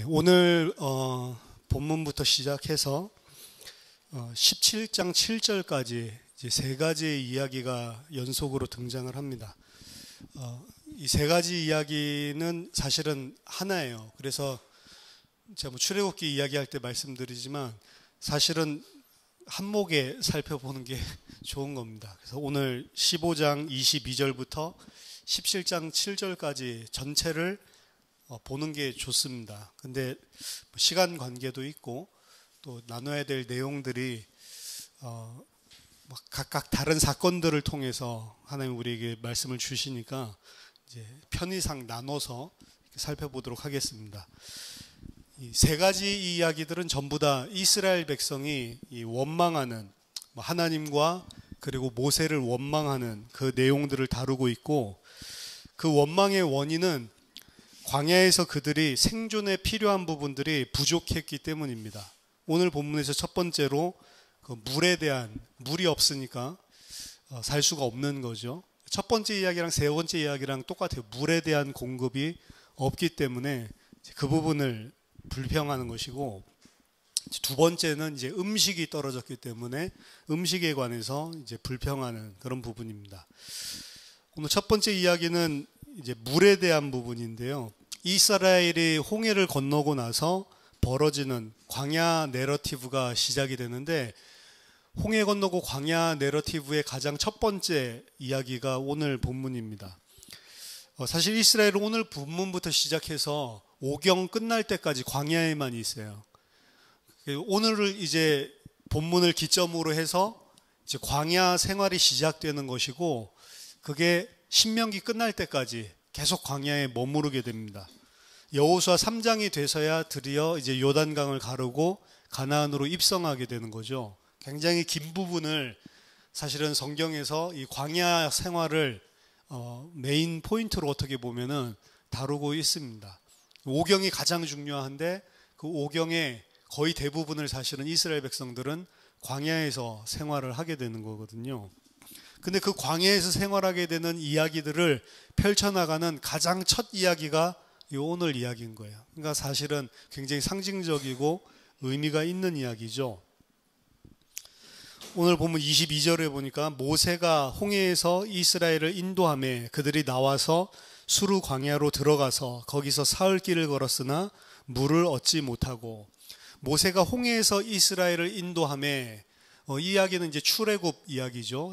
오늘 본문부터 시작해서 17장 7절까지 이제 세 가지의 이야기가 연속으로 등장을 합니다. 이 세 가지 이야기는 사실은 하나예요. 그래서 제가 출애굽기 이야기할 때 말씀드리지만 사실은 한목에 살펴보는 게 좋은 겁니다. 그래서 오늘 15장 22절부터 17장 7절까지 전체를 보는 게 좋습니다. 근데 시간 관계도 있고 또 나눠야 될 내용들이 각각 다른 사건들을 통해서 하나님 우리에게 말씀을 주시니까 이제 편의상 나눠서 살펴보도록 하겠습니다. 이 세 가지 이야기들은 전부 다 이스라엘 백성이 이 원망하는 하나님과 그리고 모세를 원망하는 그 내용들을 다루고 있고, 그 원망의 원인은 광야에서 그들이 생존에 필요한 부분들이 부족했기 때문입니다. 오늘 본문에서 첫 번째로 그 물이 없으니까 살 수가 없는 거죠. 첫 번째 이야기랑 세 번째 이야기랑 똑같아요. 물에 대한 공급이 없기 때문에 그 부분을 불평하는 것이고, 두 번째는 이제 음식이 떨어졌기 때문에 음식에 관해서 이제 불평하는 그런 부분입니다. 오늘 첫 번째 이야기는 이제 물에 대한 부분인데요. 이스라엘이 홍해를 건너고 나서 벌어지는 광야 내러티브가 시작이 되는데, 홍해 건너고 광야 내러티브의 가장 첫 번째 이야기가 오늘 본문입니다. 사실 이스라엘은 오늘 본문부터 시작해서 오경 끝날 때까지 광야에만 있어요. 오늘을 이제 본문을 기점으로 해서 이제 광야 생활이 시작되는 것이고, 그게 신명기 끝날 때까지 계속 광야에 머무르게 됩니다. 여호수아 3장이 돼서야 드디어 이제 요단강을 가르고 가나안으로 입성하게 되는 거죠. 굉장히 긴 부분을 사실은 성경에서 이 광야 생활을 메인 포인트로 어떻게 보면은 다루고 있습니다. 오경이 가장 중요한데 그 오경의 거의 대부분을 사실은 이스라엘 백성들은 광야에서 생활을 하게 되는 거거든요. 근데 그 광야에서 생활하게 되는 이야기들을 펼쳐나가는 가장 첫 이야기가 이 오늘 이야기인 거예요. 그러니까 사실은 굉장히 상징적이고 의미가 있는 이야기죠. 오늘 보면 22절에 보니까 모세가 홍해에서 이스라엘을 인도하며 그들이 나와서 수르 광야로 들어가서 거기서 사흘 길을 걸었으나 물을 얻지 못하고, 모세가 홍해에서 이스라엘을 인도하며 이 이야기는 이제 출애굽 이야기죠.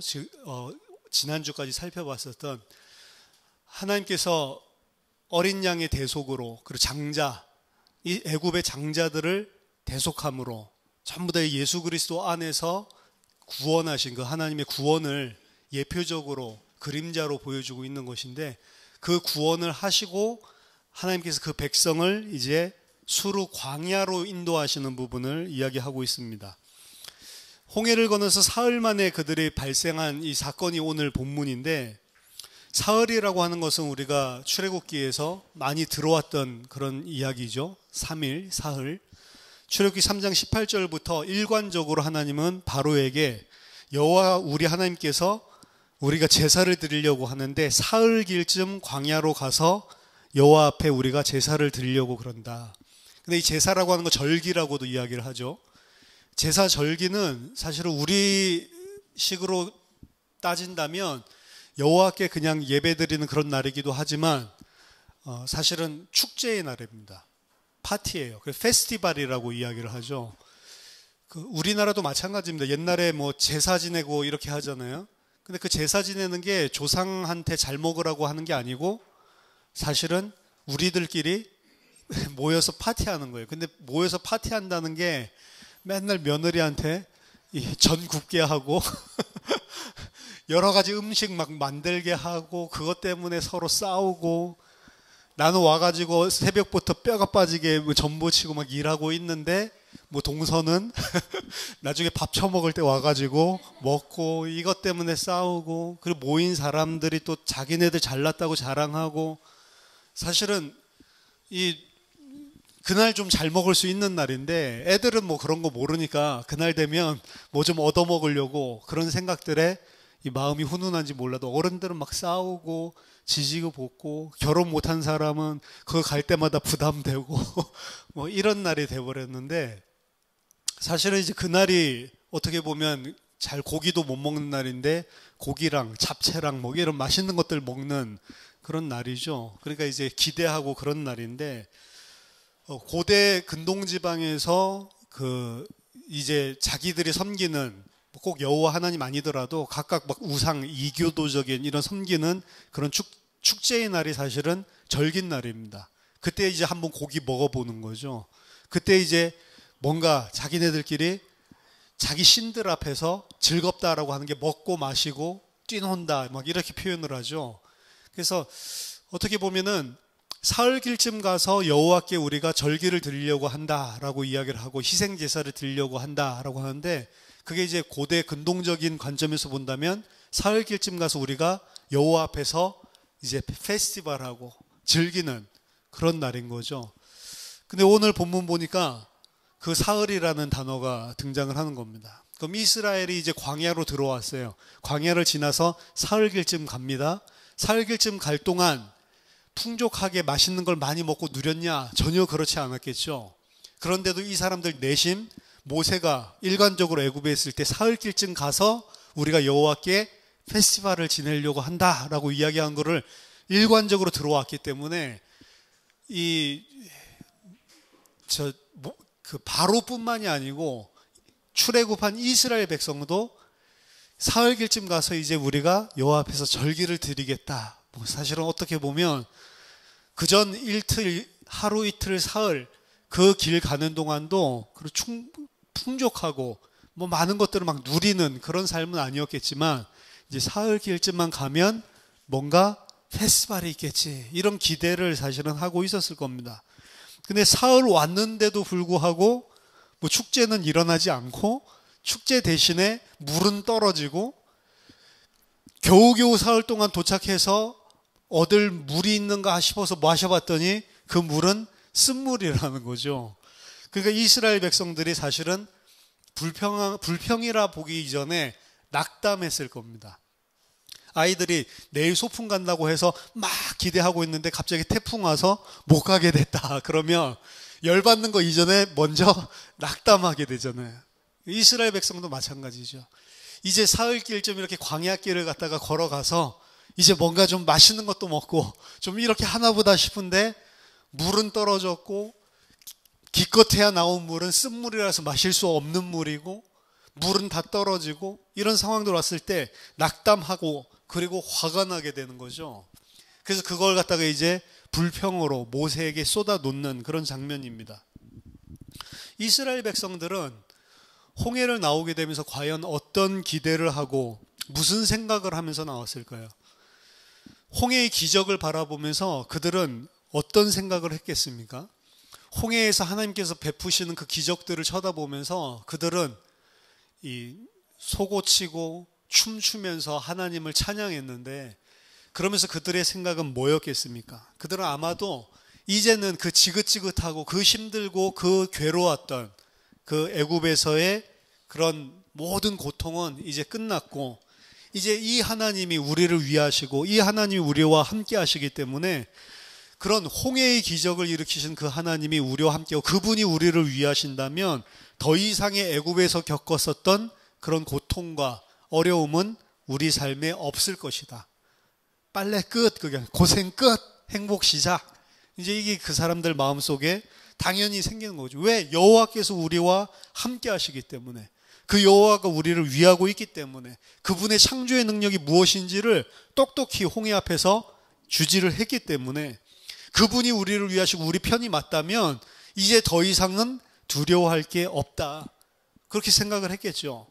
지난주까지 살펴봤었던 하나님께서 어린 양의 대속으로, 그리고 장자, 이 애굽의 장자들을 대속함으로 전부 다 예수 그리스도 안에서 구원하신 그 하나님의 구원을 예표적으로 그림자로 보여주고 있는 것인데, 그 구원을 하시고 하나님께서 그 백성을 이제 수르 광야로 인도하시는 부분을 이야기하고 있습니다. 홍해를 건너서 사흘 만에 그들이 발생한 이 사건이 오늘 본문인데, 사흘이라고 하는 것은 우리가 출애굽기에서 많이 들어왔던 그런 이야기죠. 3일, 사흘. 출애굽기 3장 18절부터 일관적으로 하나님은 바로에게 여호와 우리 하나님께서 우리가 제사를 드리려고 하는데 사흘길쯤 광야로 가서 여호와 앞에 우리가 제사를 드리려고 그런다. 근데 이 제사라고 하는 거 절기라고도 이야기를 하죠. 제사 절기는 사실은 우리 식으로 따진다면 여호와께 그냥 예배드리는 그런 날이기도 하지만 사실은 축제의 날입니다. 파티예요. 그래서 페스티벌이라고 이야기를 하죠. 우리나라도 마찬가지입니다. 옛날에 뭐 제사 지내고 이렇게 하잖아요. 근데 그 제사 지내는 게 조상한테 잘 먹으라고 하는 게 아니고 사실은 우리들끼리 모여서 파티하는 거예요. 근데 모여서 파티한다는 게 맨날 며느리한테 전 굽게 하고 여러 가지 음식 막 만들게 하고, 그것 때문에 서로 싸우고, 나는 와가지고 새벽부터 뼈가 빠지게 전보치고 막 일하고 있는데, 뭐 동서는 나중에 밥 처먹을 때 와가지고 먹고, 이것 때문에 싸우고, 그리고 모인 사람들이 또 자기네들 잘났다고 자랑하고, 사실은 그날 좀 잘 먹을 수 있는 날인데, 애들은 뭐 그런 거 모르니까 그날 되면 뭐 좀 얻어먹으려고 그런 생각들에 이 마음이 훈훈한지 몰라도 어른들은 막 싸우고 지지고 볶고, 결혼 못한 사람은 그거 갈 때마다 부담되고 뭐 이런 날이 돼버렸는데, 사실은 이제 그날이 어떻게 보면 잘 고기도 못 먹는 날인데 고기랑 잡채랑 뭐 이런 맛있는 것들 먹는 그런 날이죠. 그러니까 이제 기대하고 그런 날인데, 고대 근동지방에서 이제 자기들이 섬기는 꼭 여호와 하나님 아니더라도 각각 막 우상 이교도적인 이런 섬기는 그런 축제의 날이 사실은 절긴 날입니다. 그때 이제 한번 고기 먹어보는 거죠. 그때 이제 뭔가 자기네들끼리 자기 신들 앞에서 즐겁다라고 하는 게 먹고 마시고 뛰논다 막 이렇게 표현을 하죠. 그래서 어떻게 보면은 사흘길쯤 가서 여호와께 우리가 절기를 드리려고 한다라고 이야기를 하고 희생 제사를 드리려고 한다라고 하는데, 그게 이제 고대 근동적인 관점에서 본다면 사흘길쯤 가서 우리가 여호와 앞에서 이제 페스티벌하고 즐기는 그런 날인 거죠. 근데 오늘 본문 보니까 그 사흘이라는 단어가 등장을 하는 겁니다. 그럼 이스라엘이 이제 광야로 들어왔어요. 광야를 지나서 사흘길쯤 갑니다. 사흘길쯤 갈 동안 풍족하게 맛있는 걸 많이 먹고 누렸냐? 전혀 그렇지 않았겠죠. 그런데도 이 사람들 내심 모세가 일관적으로 애굽에 있을 때 사흘길쯤 가서 우리가 여호와께 페스티벌을 지내려고 한다라고 이야기한 거를 일관적으로 들어왔기 때문에 바로뿐만이 아니고 출애굽한 이스라엘 백성도 사흘길쯤 가서 이제 우리가 여호와 앞에서 절기를 드리겠다. 사실은 어떻게 보면 그전 이틀, 하루 이틀 사흘 그 길 가는 동안도 풍족하고 뭐 많은 것들을 막 누리는 그런 삶은 아니었겠지만, 이제 사흘 길쯤만 가면 뭔가 페스티벌이 있겠지 이런 기대를 사실은 하고 있었을 겁니다. 근데 사흘 왔는데도 불구하고 뭐 축제는 일어나지 않고, 축제 대신에 물은 떨어지고, 겨우겨우 사흘 동안 도착해서 얻을 물이 있는가 싶어서 마셔봤더니 그 물은 쓴물이라는 거죠. 그러니까 이스라엘 백성들이 사실은 불평이라 보기 이전에 낙담했을 겁니다. 아이들이 내일 소풍 간다고 해서 막 기대하고 있는데 갑자기 태풍 와서 못 가게 됐다. 그러면 열받는 거 이전에 먼저 낙담하게 되잖아요. 이스라엘 백성도 마찬가지죠. 이제 사흘길쯤 이렇게 광야길을 갔다가 걸어가서 이제 뭔가 좀 맛있는 것도 먹고 좀 이렇게 하나보다 싶은데 물은 떨어졌고, 기껏해야 나온 물은 쓴물이라서 마실 수 없는 물이고, 물은 다 떨어지고, 이런 상황들 왔을 때 낙담하고 그리고 화가 나게 되는 거죠. 그래서 그걸 갖다가 이제 불평으로 모세에게 쏟아놓는 그런 장면입니다. 이스라엘 백성들은 홍해를 나오게 되면서 과연 어떤 기대를 하고 무슨 생각을 하면서 나왔을까요? 홍해의 기적을 바라보면서 그들은 어떤 생각을 했겠습니까? 홍해에서 하나님께서 베푸시는 그 기적들을 쳐다보면서 그들은 소고치고 춤추면서 하나님을 찬양했는데, 그러면서 그들의 생각은 뭐였겠습니까? 그들은 아마도 이제는 그 지긋지긋하고 그 힘들고 그 괴로웠던 그 애굽에서의 그런 모든 고통은 이제 끝났고, 이제 이 하나님이 우리를 위하시고 이 하나님이 우리와 함께 하시기 때문에 그런 홍해의 기적을 일으키신 그 하나님이 우리와 함께하고 그분이 우리를 위하신다면 더 이상의 애굽에서 겪었었던 그런 고통과 어려움은 우리 삶에 없을 것이다. 빨래 끝, 고생 끝, 행복 시작. 이제 이게 그 사람들 마음속에 당연히 생기는 거죠. 왜? 여호와께서 우리와 함께 하시기 때문에, 그 여호와가 우리를 위하고 있기 때문에, 그분의 창조의 능력이 무엇인지를 똑똑히 홍해 앞에서 주지를 했기 때문에, 그분이 우리를 위하시고 우리 편이 맞다면 이제 더 이상은 두려워할 게 없다. 그렇게 생각을 했겠죠.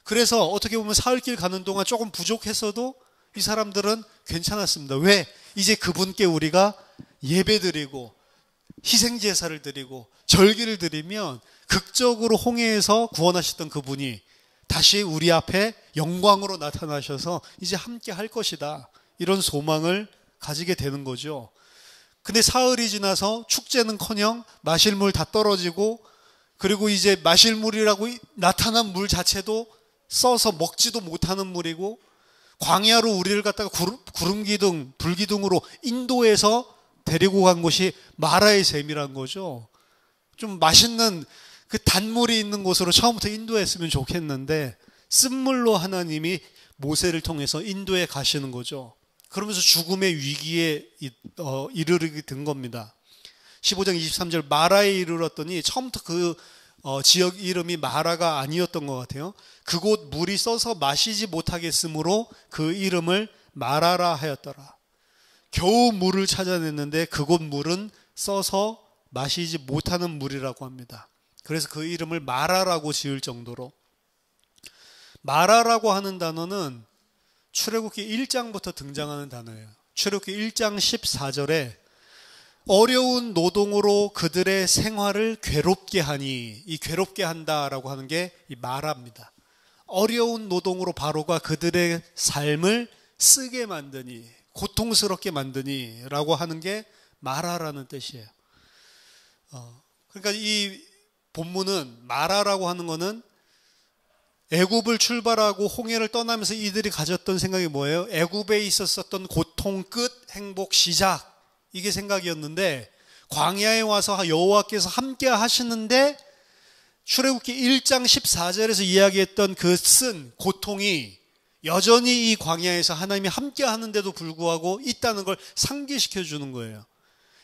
그래서 어떻게 보면 사흘길 가는 동안 조금 부족했어도 이 사람들은 괜찮았습니다. 왜? 이제 그분께 우리가 예배드리고 희생제사를 드리고 절기를 드리면 극적으로 홍해에서 구원하셨던 그분이 다시 우리 앞에 영광으로 나타나셔서 이제 함께 할 것이다. 이런 소망을 가지게 되는 거죠. 근데 사흘이 지나서 축제는커녕 마실 물 다 떨어지고, 그리고 이제 마실 물이라고 나타난 물 자체도 써서 먹지도 못하는 물이고, 광야로 우리를 갖다가 구름기둥, 불기둥으로 인도해서 데리고 간 곳이 마라의 샘이란 거죠. 좀 맛있는 그 단물이 있는 곳으로 처음부터 인도했으면 좋겠는데 쓴물로 하나님이 모세를 통해서 인도해 가시는 거죠. 그러면서 죽음의 위기에 이르게 된 겁니다. 15장 23절 마라에 이르렀더니 처음부터 그 지역 이름이 마라가 아니었던 것 같아요. 그곳 물이 써서 마시지 못하겠으므로 그 이름을 마라라 하였더라. 겨우 물을 찾아냈는데 그곳 물은 써서 마시지 못하는 물이라고 합니다. 그래서 그 이름을 마라라고 지을 정도로. 마라라고 하는 단어는 출애굽기 1장부터 등장하는 단어예요. 출애굽기 1장 14절에 어려운 노동으로 그들의 생활을 괴롭게 하니, 이 괴롭게 한다라고 하는 게 이 마라입니다. 어려운 노동으로 바로가 그들의 삶을 쓰게 만드니, 고통스럽게 만드니 라고 하는 게 마라라는 뜻이에요. 그러니까 이 본문은 마라라고 하는 거는 애굽을 출발하고 홍해를 떠나면서 이들이 가졌던 생각이 뭐예요? 애굽에 있었던 고통 끝, 행복 시작, 이게 생각이었는데 광야에 와서 여호와께서 함께 하시는데 출애굽기 1장 14절에서 이야기했던 그 쓴 고통이 여전히 이 광야에서 하나님이 함께 하는데도 불구하고 있다는 걸 상기시켜 주는 거예요.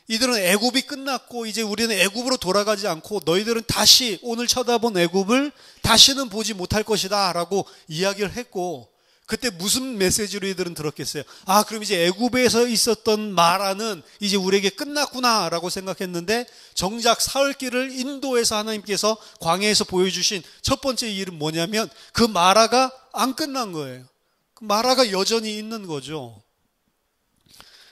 이들은 애굽이 끝났고 이제 우리는 애굽으로 돌아가지 않고 너희들은 다시 오늘 쳐다본 애굽을 다시는 보지 못할 것이다 라고 이야기를 했고, 그때 무슨 메시지로 이들은 들었겠어요? 아, 그럼 이제 애굽에서 있었던 마라는 이제 우리에게 끝났구나 라고 생각했는데 정작 사흘길을 인도에서 하나님께서 광야에서 보여주신 첫 번째 일은 뭐냐면 그 마라가 안 끝난 거예요. 그 마라가 여전히 있는 거죠.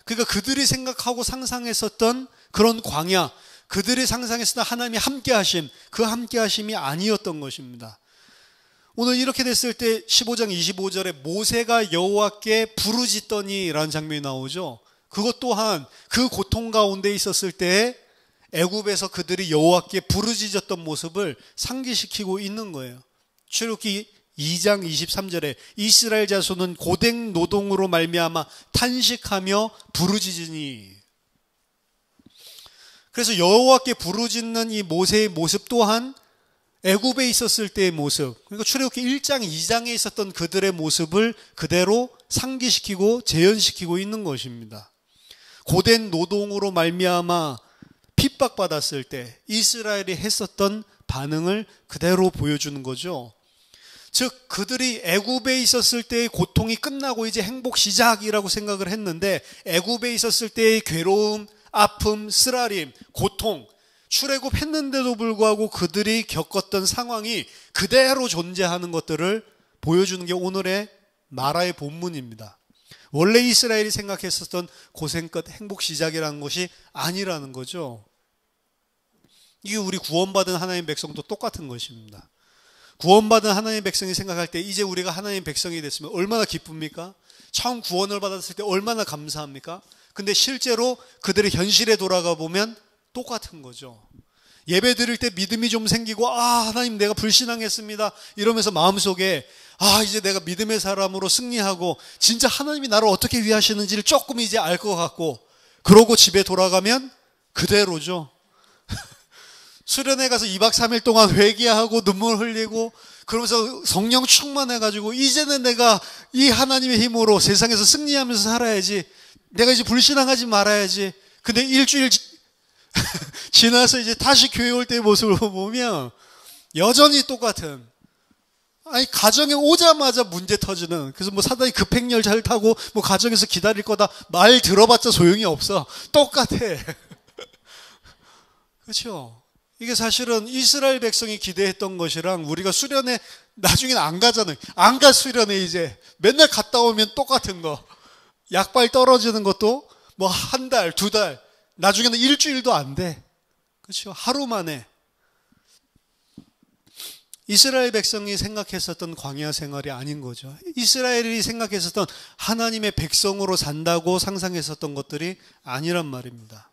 그러니까 그들이 생각하고 상상했었던 그런 광야, 그들이 상상했었던 하나님이 함께하심, 그 함께하심이 아니었던 것입니다. 오늘 이렇게 됐을 때 15장 25절에 모세가 여호와께 부르짖더니 라는 장면이 나오죠. 그것 또한 그 고통 가운데 있었을 때 애굽에서 그들이 여호와께 부르짖었던 모습을 상기시키고 있는 거예요. 출애굽기 2장 23절에 이스라엘 자손은 고된 노동으로 말미암아 탄식하며 부르짖으니. 그래서 여호와께 부르짖는 이 모세의 모습 또한 애굽에 있었을 때의 모습, 그러니까 출애굽기 1장 2장에 있었던 그들의 모습을 그대로 상기시키고 재현시키고 있는 것입니다. 고된 노동으로 말미암아 핍박받았을 때 이스라엘이 했었던 반응을 그대로 보여주는 거죠. 즉 그들이 애굽에 있었을 때의 고통이 끝나고 이제 행복 시작이라고 생각을 했는데 애굽에 있었을 때의 괴로움, 아픔, 쓰라림, 고통, 출애굽했는데도 불구하고 그들이 겪었던 상황이 그대로 존재하는 것들을 보여주는 게 오늘의 마라의 본문입니다. 원래 이스라엘이 생각했었던 고생 끝 행복 시작이라는 것이 아니라는 거죠. 이게 우리 구원받은 하나님의 백성도 똑같은 것입니다. 구원받은 하나님의 백성이 생각할 때 이제 우리가 하나님의 백성이 됐으면 얼마나 기쁩니까? 처음 구원을 받았을 때 얼마나 감사합니까? 근데 실제로 그들의 현실에 돌아가 보면 똑같은 거죠. 예배 드릴 때 믿음이 좀 생기고 하나님 내가 불신앙했습니다 이러면서 마음속에 이제 내가 믿음의 사람으로 승리하고 진짜 하나님이 나를 어떻게 위하시는지를 조금 이제 알 것 같고, 그러고 집에 돌아가면 그대로죠. 수련회 가서 2박 3일 동안 회개하고 눈물 흘리고 그러면서 성령 충만해가지고 이제는 내가 이 하나님의 힘으로 세상에서 승리하면서 살아야지, 내가 이제 불신앙하지 말아야지. 근데 일주일 지나서 이제 다시 교회 올 때의 모습을 보면 여전히 똑같은, 가정에 오자마자 문제 터지는, 그래서 뭐 사단이 급행열차를 타고 뭐 가정에서 기다릴 거다 말 들어봤자 소용이 없어. 똑같아. 그렇죠? 이게 사실은 이스라엘 백성이 기대했던 것이랑 우리가 수련회 나중에는 안 가잖아요. 안 가 수련회 이제 맨날 갔다 오면 똑같은 거. 약발 떨어지는 것도 뭐 한 달, 두 달, 나중에는 일주일도 안 돼. 그렇죠? 하루 만에. 이스라엘 백성이 생각했었던 광야 생활이 아닌 거죠. 이스라엘이 생각했었던 하나님의 백성으로 산다고 상상했었던 것들이 아니란 말입니다.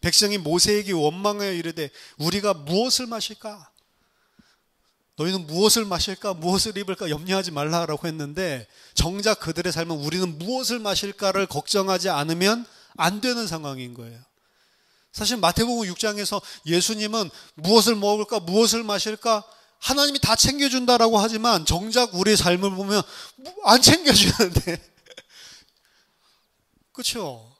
백성이 모세에게 원망하여 이르되 우리가 무엇을 마실까? 너희는 무엇을 마실까 무엇을 입을까 염려하지 말라라고 했는데 정작 그들의 삶은 우리는 무엇을 마실까를 걱정하지 않으면 안 되는 상황인 거예요. 사실 마태복음 6장에서 예수님은 무엇을 먹을까 무엇을 마실까 하나님이 다 챙겨준다라고 하지만 정작 우리의 삶을 보면 안 챙겨주는데 그렇죠?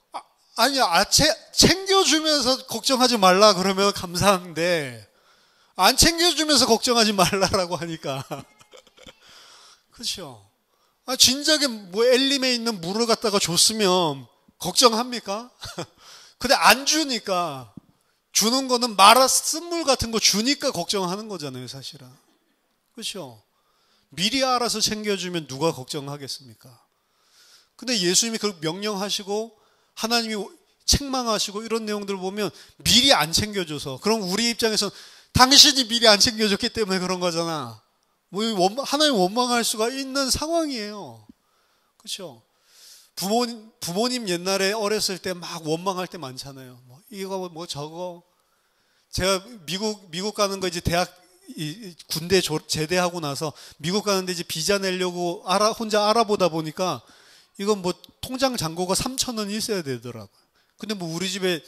챙겨주면서 걱정하지 말라 그러면 감사한데 안 챙겨주면서 걱정하지 말라라고 하니까 그렇죠? 진작에 뭐 엘림에 있는 물을 갖다가 줬으면 걱정합니까? 근데 안 주니까 주는 거는 말아 쓴물 같은 거 주니까 걱정하는 거잖아요, 사실은. 그렇죠? 미리 알아서 챙겨주면 누가 걱정하겠습니까? 근데 예수님이 그걸 명령하시고 하나님이 책망하시고 이런 내용들을 보면 미리 안 챙겨줘서 그럼 우리 입장에서는 당신이 미리 안 챙겨줬기 때문에 그런 거잖아. 뭐 하나님 원망할 수가 있는 상황이에요. 그렇죠? 부모님 옛날에 어렸을 때 막 원망할 때 많잖아요. 뭐 이거 뭐 저거. 제가 미국 가는 거 이제 군대 제대하고 나서 미국 가는데 이제 비자 내려고 혼자 알아보다 보니까 이건 뭐 통장 잔고가 3,000원 있어야 되더라고요. 근데 뭐 우리 집에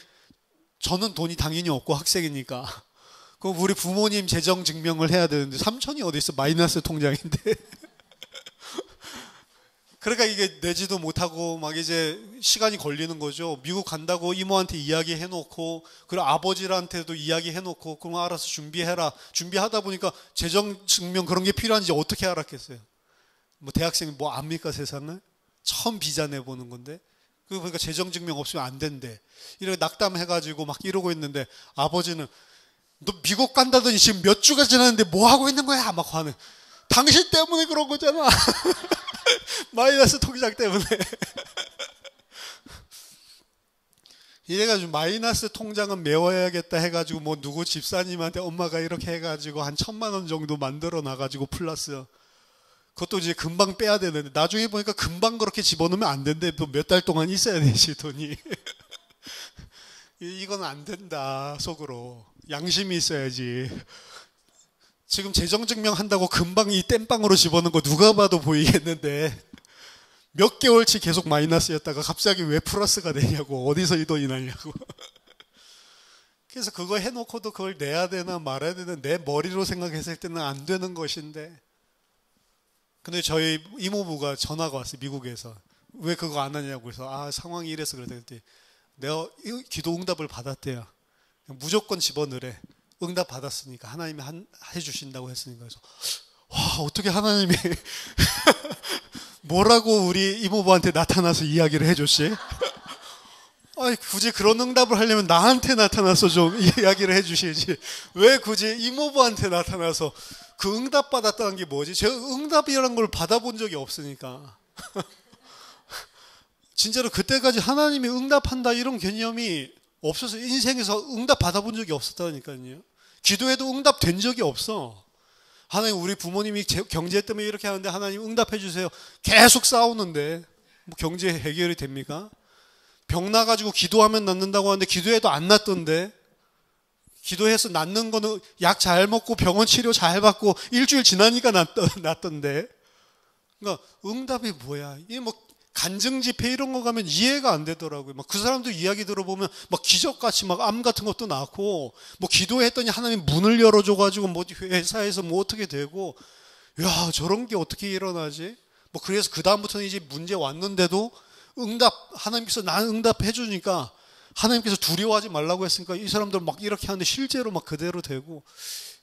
저는 돈이 당연히 없고 학생이니까 그럼 우리 부모님 재정 증명을 해야 되는데 3,000이 어디 있어? 마이너스 통장인데. 그러니까 이게 내지도 못하고 막 이제 시간이 걸리는 거죠. 미국 간다고 이모한테 이야기해 놓고 그리고 아버지한테도 이야기해 놓고 그럼 알아서 준비해라. 준비하다 보니까 재정 증명 그런 게 필요한지 어떻게 알았겠어요? 뭐 대학생이 뭐 압니까 세상을? 처음 비자 내보는 건데. 그러니까 재정 증명 없으면 안 된대. 이렇게 낙담해가지고 막 이러고 있는데 아버지는 너 미국 간다더니 지금 몇 주가 지났는데 뭐 하고 있는 거야? 막 화는. 당신 때문에 그런 거잖아. 마이너스 통장 때문에. 이래가지고 마이너스 통장은 메워야겠다 해가지고 뭐 누구 집사님한테 엄마가 이렇게 해가지고 한 1,000만 원 정도 만들어 놔가지고 플러스 그것도 이제 금방 빼야 되는데 나중에 보니까 금방 그렇게 집어넣으면 안 된대. 또 몇 달 동안 있어야 되지 돈이. 이건 안 된다 속으로. 양심이 있어야지. 지금 재정증명 한다고 금방 이 땜빵으로 집어넣은 거 누가 봐도 보이겠는데 몇 개월치 계속 마이너스였다가 갑자기 왜 플러스가 되냐고. 어디서 이 돈이 나냐고. 그래서 그거 해놓고도 그걸 내야 되나 말아야 되나 내 머리로 생각했을 때는 안 되는 것인데 근데 저희 이모부가 전화가 왔어요. 미국에서. 왜 그거 안 하냐고. 그래서 상황이 이래서 그랬더니 내가 기도 응답을 받았대요. 무조건 집어넣으래. 응답 받았으니까 하나님이 해주신다고 했으니까. 그래서 와 어떻게 하나님이 뭐라고 우리 이모부한테 나타나서 이야기를 해줬지? 굳이 그런 응답을 하려면 나한테 나타나서 좀 이야기를 해주시지. 왜 굳이 이모부한테 나타나서 그 응답 받았다는 게 뭐지? 제가 응답이라는 걸 받아본 적이 없으니까. 진짜로 그때까지 하나님이 응답한다 이런 개념이 없어서 인생에서 응답 받아본 적이 없었다니까요. 기도해도 응답 된 적이 없어. 하나님 우리 부모님이 경제 때문에 이렇게 하는데 하나님 응답해 주세요. 계속 싸우는데 뭐 경제 해결이 됩니까? 병 나가지고 기도하면 낫는다고 하는데 기도해도 안 낫던데. 기도해서 낫는 거는 약 잘 먹고 병원 치료 잘 받고 일주일 지나니까 낫던데. 그러니까 응답이 뭐야? 이게 뭐 간증 집회 이런 거 가면 이해가 안 되더라고요. 막 그 사람들 이야기 들어보면 막 기적같이 막 암 같은 것도 낳고 뭐 기도했더니 하나님 문을 열어줘가지고 뭐 회사에서 뭐 어떻게 되고 야 저런 게 어떻게 일어나지? 뭐 그래서 그 다음부터는 이제 문제 왔는데도 응답 하나님께서 나는 응답해 주니까 하나님께서 두려워하지 말라고 했으니까 이 사람들 막 이렇게 하는데 실제로 막 그대로 되고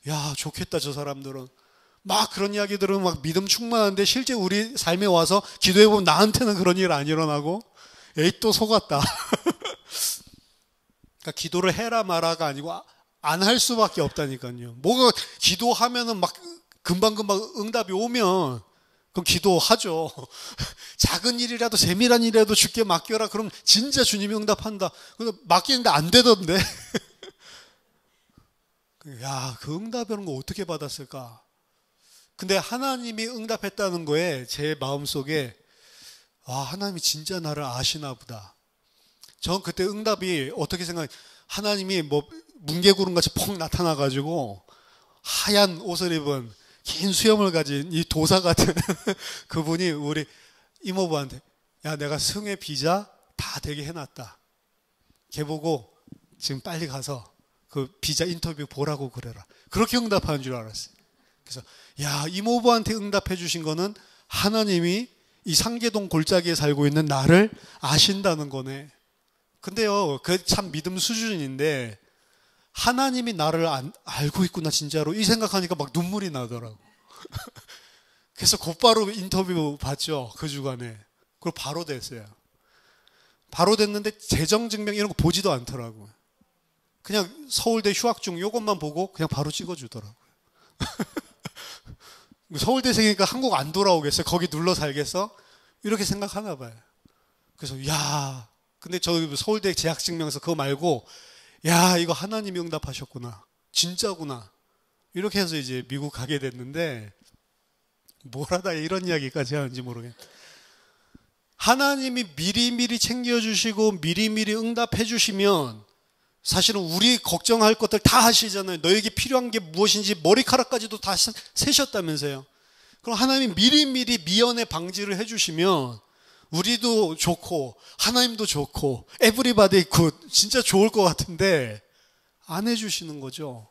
야 좋겠다 저 사람들은. 막 그런 이야기 들으면 막 믿음 충만한데 실제 우리 삶에 와서 기도해보면 나한테는 그런 일 안 일어나고 에이 또 속았다. 그러니까 기도를 해라 마라가 아니고 안 할 수밖에 없다니까요. 뭐가 기도하면은 막 금방금방 응답이 오면 그럼 기도하죠. 작은 일이라도 세밀한 일이라도 주께 맡겨라. 그럼 진짜 주님이 응답한다. 근데 맡기는데 안 되던데. 야, 그 응답이라는 거 어떻게 받았을까? 근데 하나님이 응답했다는 거에 제 마음속에 하나님이 진짜 나를 아시나 보다. 전 그때 응답이 어떻게 하나님이 뭐 뭉게구름같이 폭 나타나가지고 하얀 옷을 입은 긴 수염을 가진 이 도사 같은 그분이 우리 이모부한테 야, 내가 승혜 비자 다 되게 해놨다. 걔 보고 지금 빨리 가서 그 비자 인터뷰 보라고 그래라. 그렇게 응답하는 줄 알았어요. 그래서 야, 이모부한테 응답해 주신 거는 하나님이 이 상계동 골짜기에 살고 있는 나를 아신다는 거네. 근데요, 그 참 믿음 수준인데 하나님이 나를 알고 있구나 진짜로 이 생각하니까 막 눈물이 나더라고. 그래서 곧바로 인터뷰 봤죠. 그 주간에. 그걸 바로 됐어요. 바로 됐는데 재정증명 이런 거 보지도 않더라고요. 그냥 서울대 휴학중 요것만 보고 그냥 바로 찍어주더라고요. 서울대생이니까 한국 안 돌아오겠어요? 거기 눌러 살겠어? 이렇게 생각하나 봐요. 그래서 야, 근데 저 서울대 재학증명서 그거 말고 야, 이거 하나님이 응답하셨구나. 진짜구나. 이렇게 해서 이제 미국 가게 됐는데 뭘 하다 이런 이야기까지 하는지 모르겠네. 하나님이 미리미리 챙겨주시고 미리미리 응답해 주시면 사실은 우리 걱정할 것들 다 하시잖아요. 너에게 필요한 게 무엇인지 머리카락까지도 다 세셨다면서요. 그럼 하나님이 미리미리 미연에 방지를 해주시면 우리도 좋고 하나님도 좋고 에브리바디 굿 진짜 좋을 것 같은데 안 해주시는 거죠.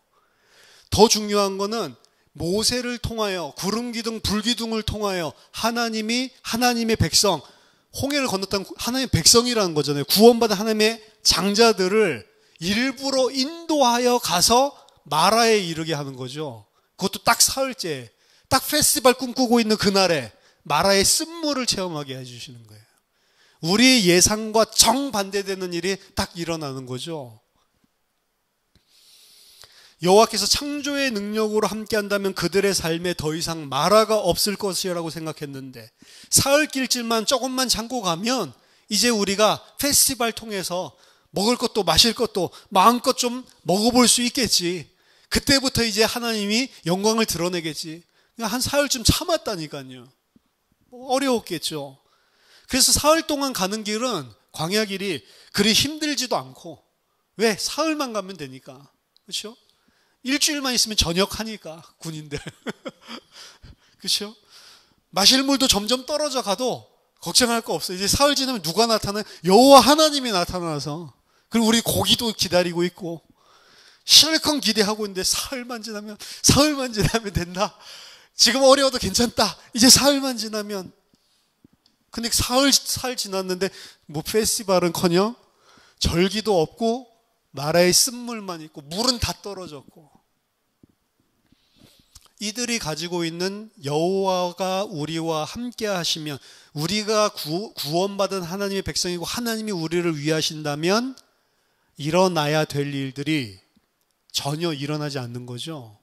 더 중요한 거는 모세를 통하여 구름기둥 불기둥을 통하여 하나님의 백성 홍해를 건넜던 하나님의 백성이라는 거잖아요. 구원받은 하나님의 장자들을 일부러 인도하여 가서 마라에 이르게 하는 거죠. 그것도 딱 사흘째, 딱 페스티벌 꿈꾸고 있는 그날에 마라의 쓴물을 체험하게 해주시는 거예요. 우리의 예상과 정반대되는 일이 딱 일어나는 거죠. 여호와께서 창조의 능력으로 함께한다면 그들의 삶에 더 이상 마라가 없을 것이라고 생각했는데 사흘 길질만 조금만 참고 가면 이제 우리가 페스티벌 통해서 먹을 것도 마실 것도 마음껏 좀 먹어볼 수 있겠지. 그때부터 이제 하나님이 영광을 드러내겠지. 한 사흘쯤 참았다니까요. 어려웠겠죠. 그래서 사흘 동안 가는 길은 광야 길이 그리 힘들지도 않고 왜? 사흘만 가면 되니까. 그렇죠? 일주일만 있으면 전역하니까 군인들. 그렇죠? 마실 물도 점점 떨어져 가도 걱정할 거 없어요. 이제 사흘 지나면 누가 나타나요? 여호와 하나님이 나타나서. 그리고 우리 고기도 기다리고 있고 실컷 기대하고 있는데 사흘만 지나면 된다. 지금 어려워도 괜찮다. 이제 사흘만 지나면. 근데 사흘 지났는데 뭐 페스티벌은커녕 절기도 없고 마라의 쓴물만 있고 물은 다 떨어졌고 이들이 가지고 있는 여호와가 우리와 함께 하시면 우리가 구원받은 하나님의 백성이고 하나님이 우리를 위하신다면 일어나야 될 일들이 전혀 일어나지 않는 거죠.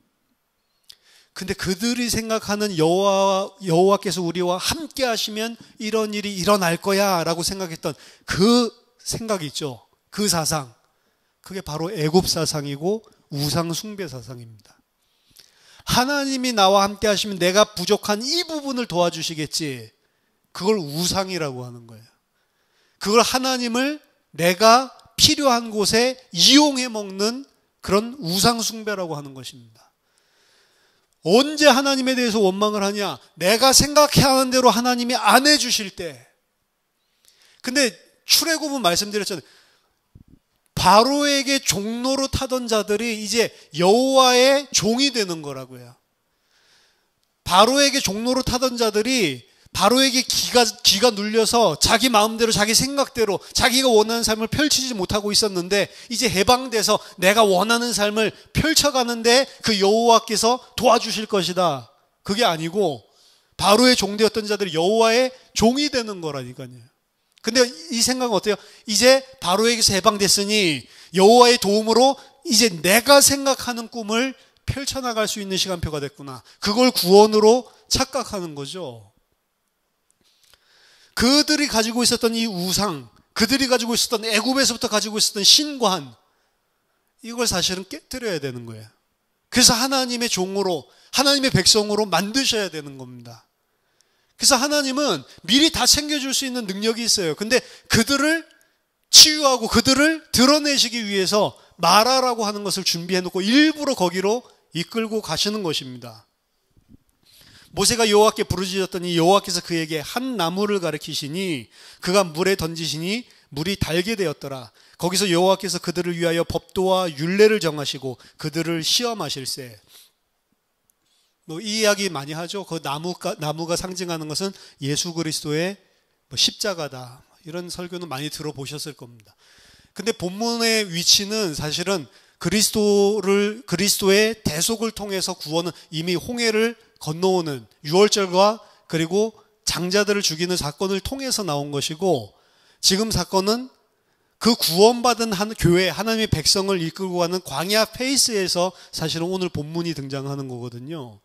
근데 그들이 생각하는 여호와께서 우리와 함께 하시면 이런 일이 일어날 거야 라고 생각했던 그 생각이 있죠. 그 사상. 그게 바로 애굽 사상이고 우상 숭배 사상입니다. 하나님이 나와 함께 하시면 내가 부족한 이 부분을 도와주시겠지. 그걸 우상이라고 하는 거예요. 그걸 하나님을 내가 필요한 곳에 이용해 먹는 그런 우상 숭배라고 하는 것입니다. 언제 하나님에 대해서 원망을 하냐? 내가 생각하는 대로 하나님이 안 해주실 때. 근데 출애굽은 말씀드렸잖아요. 바로에게 종로로 타던 자들이 이제 여호와의 종이 되는 거라고요. 바로에게 종로로 타던 자들이 바로에게 기가 눌려서 자기 마음대로 자기 생각대로 자기가 원하는 삶을 펼치지 못하고 있었는데 이제 해방돼서 내가 원하는 삶을 펼쳐가는데 그 여호와께서 도와주실 것이다. 그게 아니고 바로의 종되었던 자들이 여호와의 종이 되는 거라니까요. 근데 이 생각은 어때요? 이제 바로에게서 해방됐으니 여호와의 도움으로 이제 내가 생각하는 꿈을 펼쳐나갈 수 있는 시간표가 됐구나. 그걸 구원으로 착각하는 거죠. 그들이 가지고 있었던 이 우상, 그들이 가지고 있었던 애굽에서부터 가지고 있었던 신관, 이걸 사실은 깨뜨려야 되는 거예요. 그래서 하나님의 종으로, 하나님의 백성으로 만드셔야 되는 겁니다. 그래서 하나님은 미리 다 챙겨줄 수 있는 능력이 있어요. 근데 그들을 치유하고 그들을 드러내시기 위해서 마라라고 하는 것을 준비해 놓고 일부러 거기로 이끌고 가시는 것입니다. 모세가 여호와께 부르짖었더니 여호와께서 그에게 한 나무를 가리키시니 그가 물에 던지시니 물이 달게 되었더라. 거기서 여호와께서 그들을 위하여 법도와 율례를 정하시고 그들을 시험하실세. 이 이야기 많이 하죠. 그 나무가 상징하는 것은 예수 그리스도의 십자가다. 이런 설교는 많이 들어보셨을 겁니다. 근데 본문의 위치는 사실은 그리스도의 대속을 통해서 구원은 이미 홍해를 건너오는 유월절과 그리고 장자들을 죽이는 사건을 통해서 나온 것이고, 지금 사건은 그 구원받은 교회, 하나님의 백성을 이끌고 가는 광야 페이스에서 사실은 오늘 본문이 등장하는 거거든요.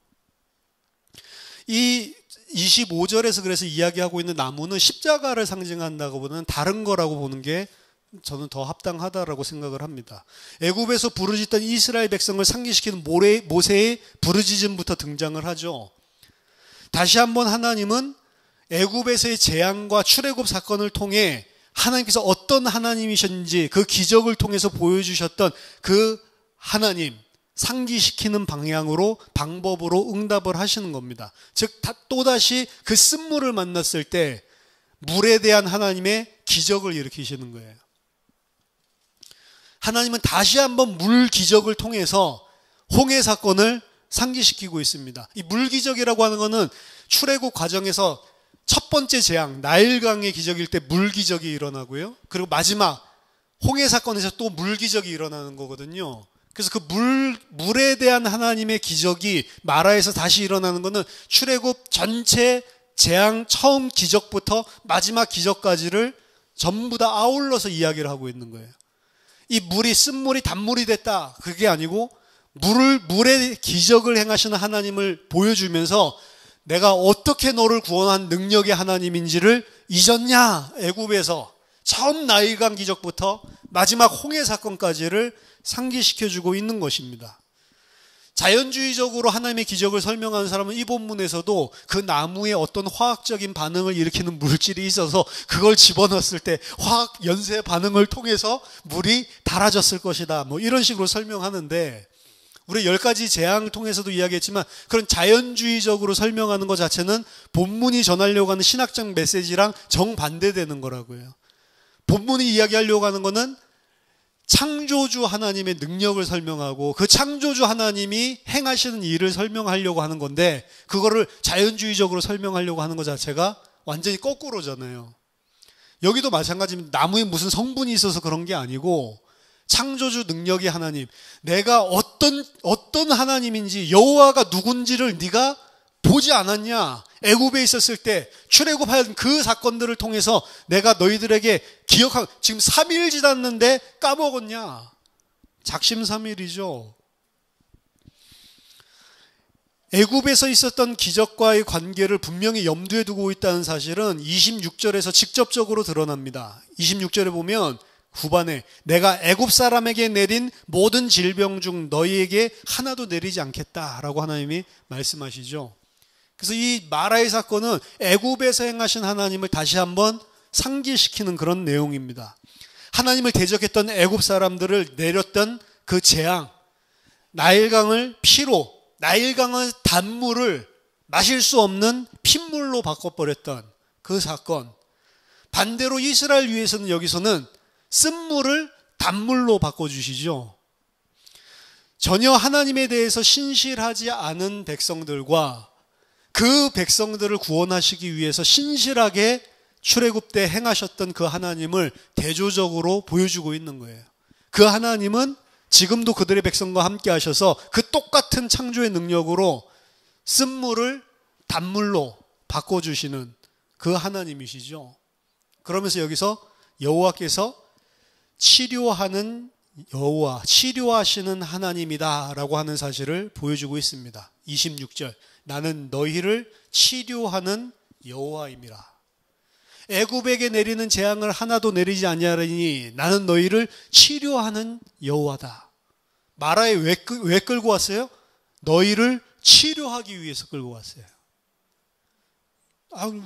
이 25절에서 그래서 이야기하고 있는 나무는 십자가를 상징한다고 보는 다른 거라고 보는 게 저는 더 합당하다라고 생각을 합니다. 애굽에서 부르짖던 이스라엘 백성을 상기시키는 모세의 부르짖음부터 등장을 하죠. 다시 한번 하나님은 애굽에서의 재앙과 출애굽 사건을 통해 하나님께서 어떤 하나님이셨는지 그 기적을 통해서 보여주셨던 그 하나님 상기시키는 방법으로 응답을 하시는 겁니다. 즉 또다시 그 쓴물을 만났을 때 물에 대한 하나님의 기적을 일으키시는 거예요. 하나님은 다시 한번 물 기적을 통해서 홍해 사건을 상기시키고 있습니다. 이 물 기적이라고 하는 것은 출애굽 과정에서 첫 번째 재앙 나일강의 기적일 때 물 기적이 일어나고요. 그리고 마지막 홍해 사건에서 또 물 기적이 일어나는 거거든요. 그래서 그 물에 대한 하나님의 기적이 마라에서 다시 일어나는 것은 출애굽 전체 재앙 처음 기적부터 마지막 기적까지를 전부 다 아울러서 이야기를 하고 있는 거예요. 이 쓴물이 단물이 됐다. 그게 아니고 물의 기적을 행하시는 하나님을 보여주면서 내가 어떻게 너를 구원한 능력의 하나님인지를 잊었냐? 애굽에서 처음 나일강 기적부터 마지막 홍해 사건까지를 상기시켜주고 있는 것입니다. 자연주의적으로 하나님의 기적을 설명하는 사람은 이 본문에서도 그 나무에 어떤 화학적인 반응을 일으키는 물질이 있어서 그걸 집어넣었을 때 화학 연쇄 반응을 통해서 물이 달아졌을 것이다. 이런 식으로 설명하는데, 우리 10가지 재앙을 통해서도 이야기했지만 그런 자연주의적으로 설명하는 것 자체는 본문이 전하려고 하는 신학적 메시지랑 정반대되는 거라고요. 본문이 이야기하려고 하는 것은 창조주 하나님의 능력을 설명하고 그 창조주 하나님이 행하시는 일을 설명하려고 하는 건데, 그거를 자연주의적으로 설명하려고 하는 것 자체가 완전히 거꾸로잖아요. 여기도 마찬가지입니다. 나무에 무슨 성분이 있어서 그런 게 아니고 창조주 능력의 하나님, 내가 어떤 하나님인지 여호와가 누군지를 네가 보지 않았냐? 애굽에 있었을 때 출애굽한 그 사건들을 통해서 내가 너희들에게 지금 3일 지났는데 까먹었냐? 작심삼일이죠. 애굽에서 있었던 기적과의 관계를 분명히 염두에 두고 있다는 사실은 26절에서 직접적으로 드러납니다. 26절에 보면 후반에 내가 애굽 사람에게 내린 모든 질병 중 너희에게 하나도 내리지 않겠다라고 하나님이 말씀하시죠. 그래서 이 마라의 사건은 애굽에서 행하신 하나님을 다시 한번 상기시키는 그런 내용입니다. 하나님을 대적했던 애굽 사람들을 내렸던 그 재앙, 나일강을 단물을 마실 수 없는 핏물로 바꿔버렸던 그 사건. 반대로 이스라엘 위에서는 여기서는 쓴물을 단물로 바꿔주시죠. 전혀 하나님에 대해서 신실하지 않은 백성들과 그 백성들을 구원하시기 위해서 신실하게 출애굽 때 행하셨던 그 하나님을 대조적으로 보여주고 있는 거예요. 그 하나님은 지금도 그들의 백성과 함께 하셔서 그 똑같은 창조의 능력으로 쓴물을 단물로 바꿔주시는 그 하나님이시죠. 그러면서 여기서 여호와께서 치료하시는 하나님이다라고 하는 사실을 보여주고 있습니다. 26절, 나는 너희를 치료하는 여호와임이라. 애굽에게 내리는 재앙을 하나도 내리지 아니하리니 나는 너희를 치료하는 여호와다. 마라에 왜 끌고 왔어요? 너희를 치료하기 위해서 끌고 왔어요.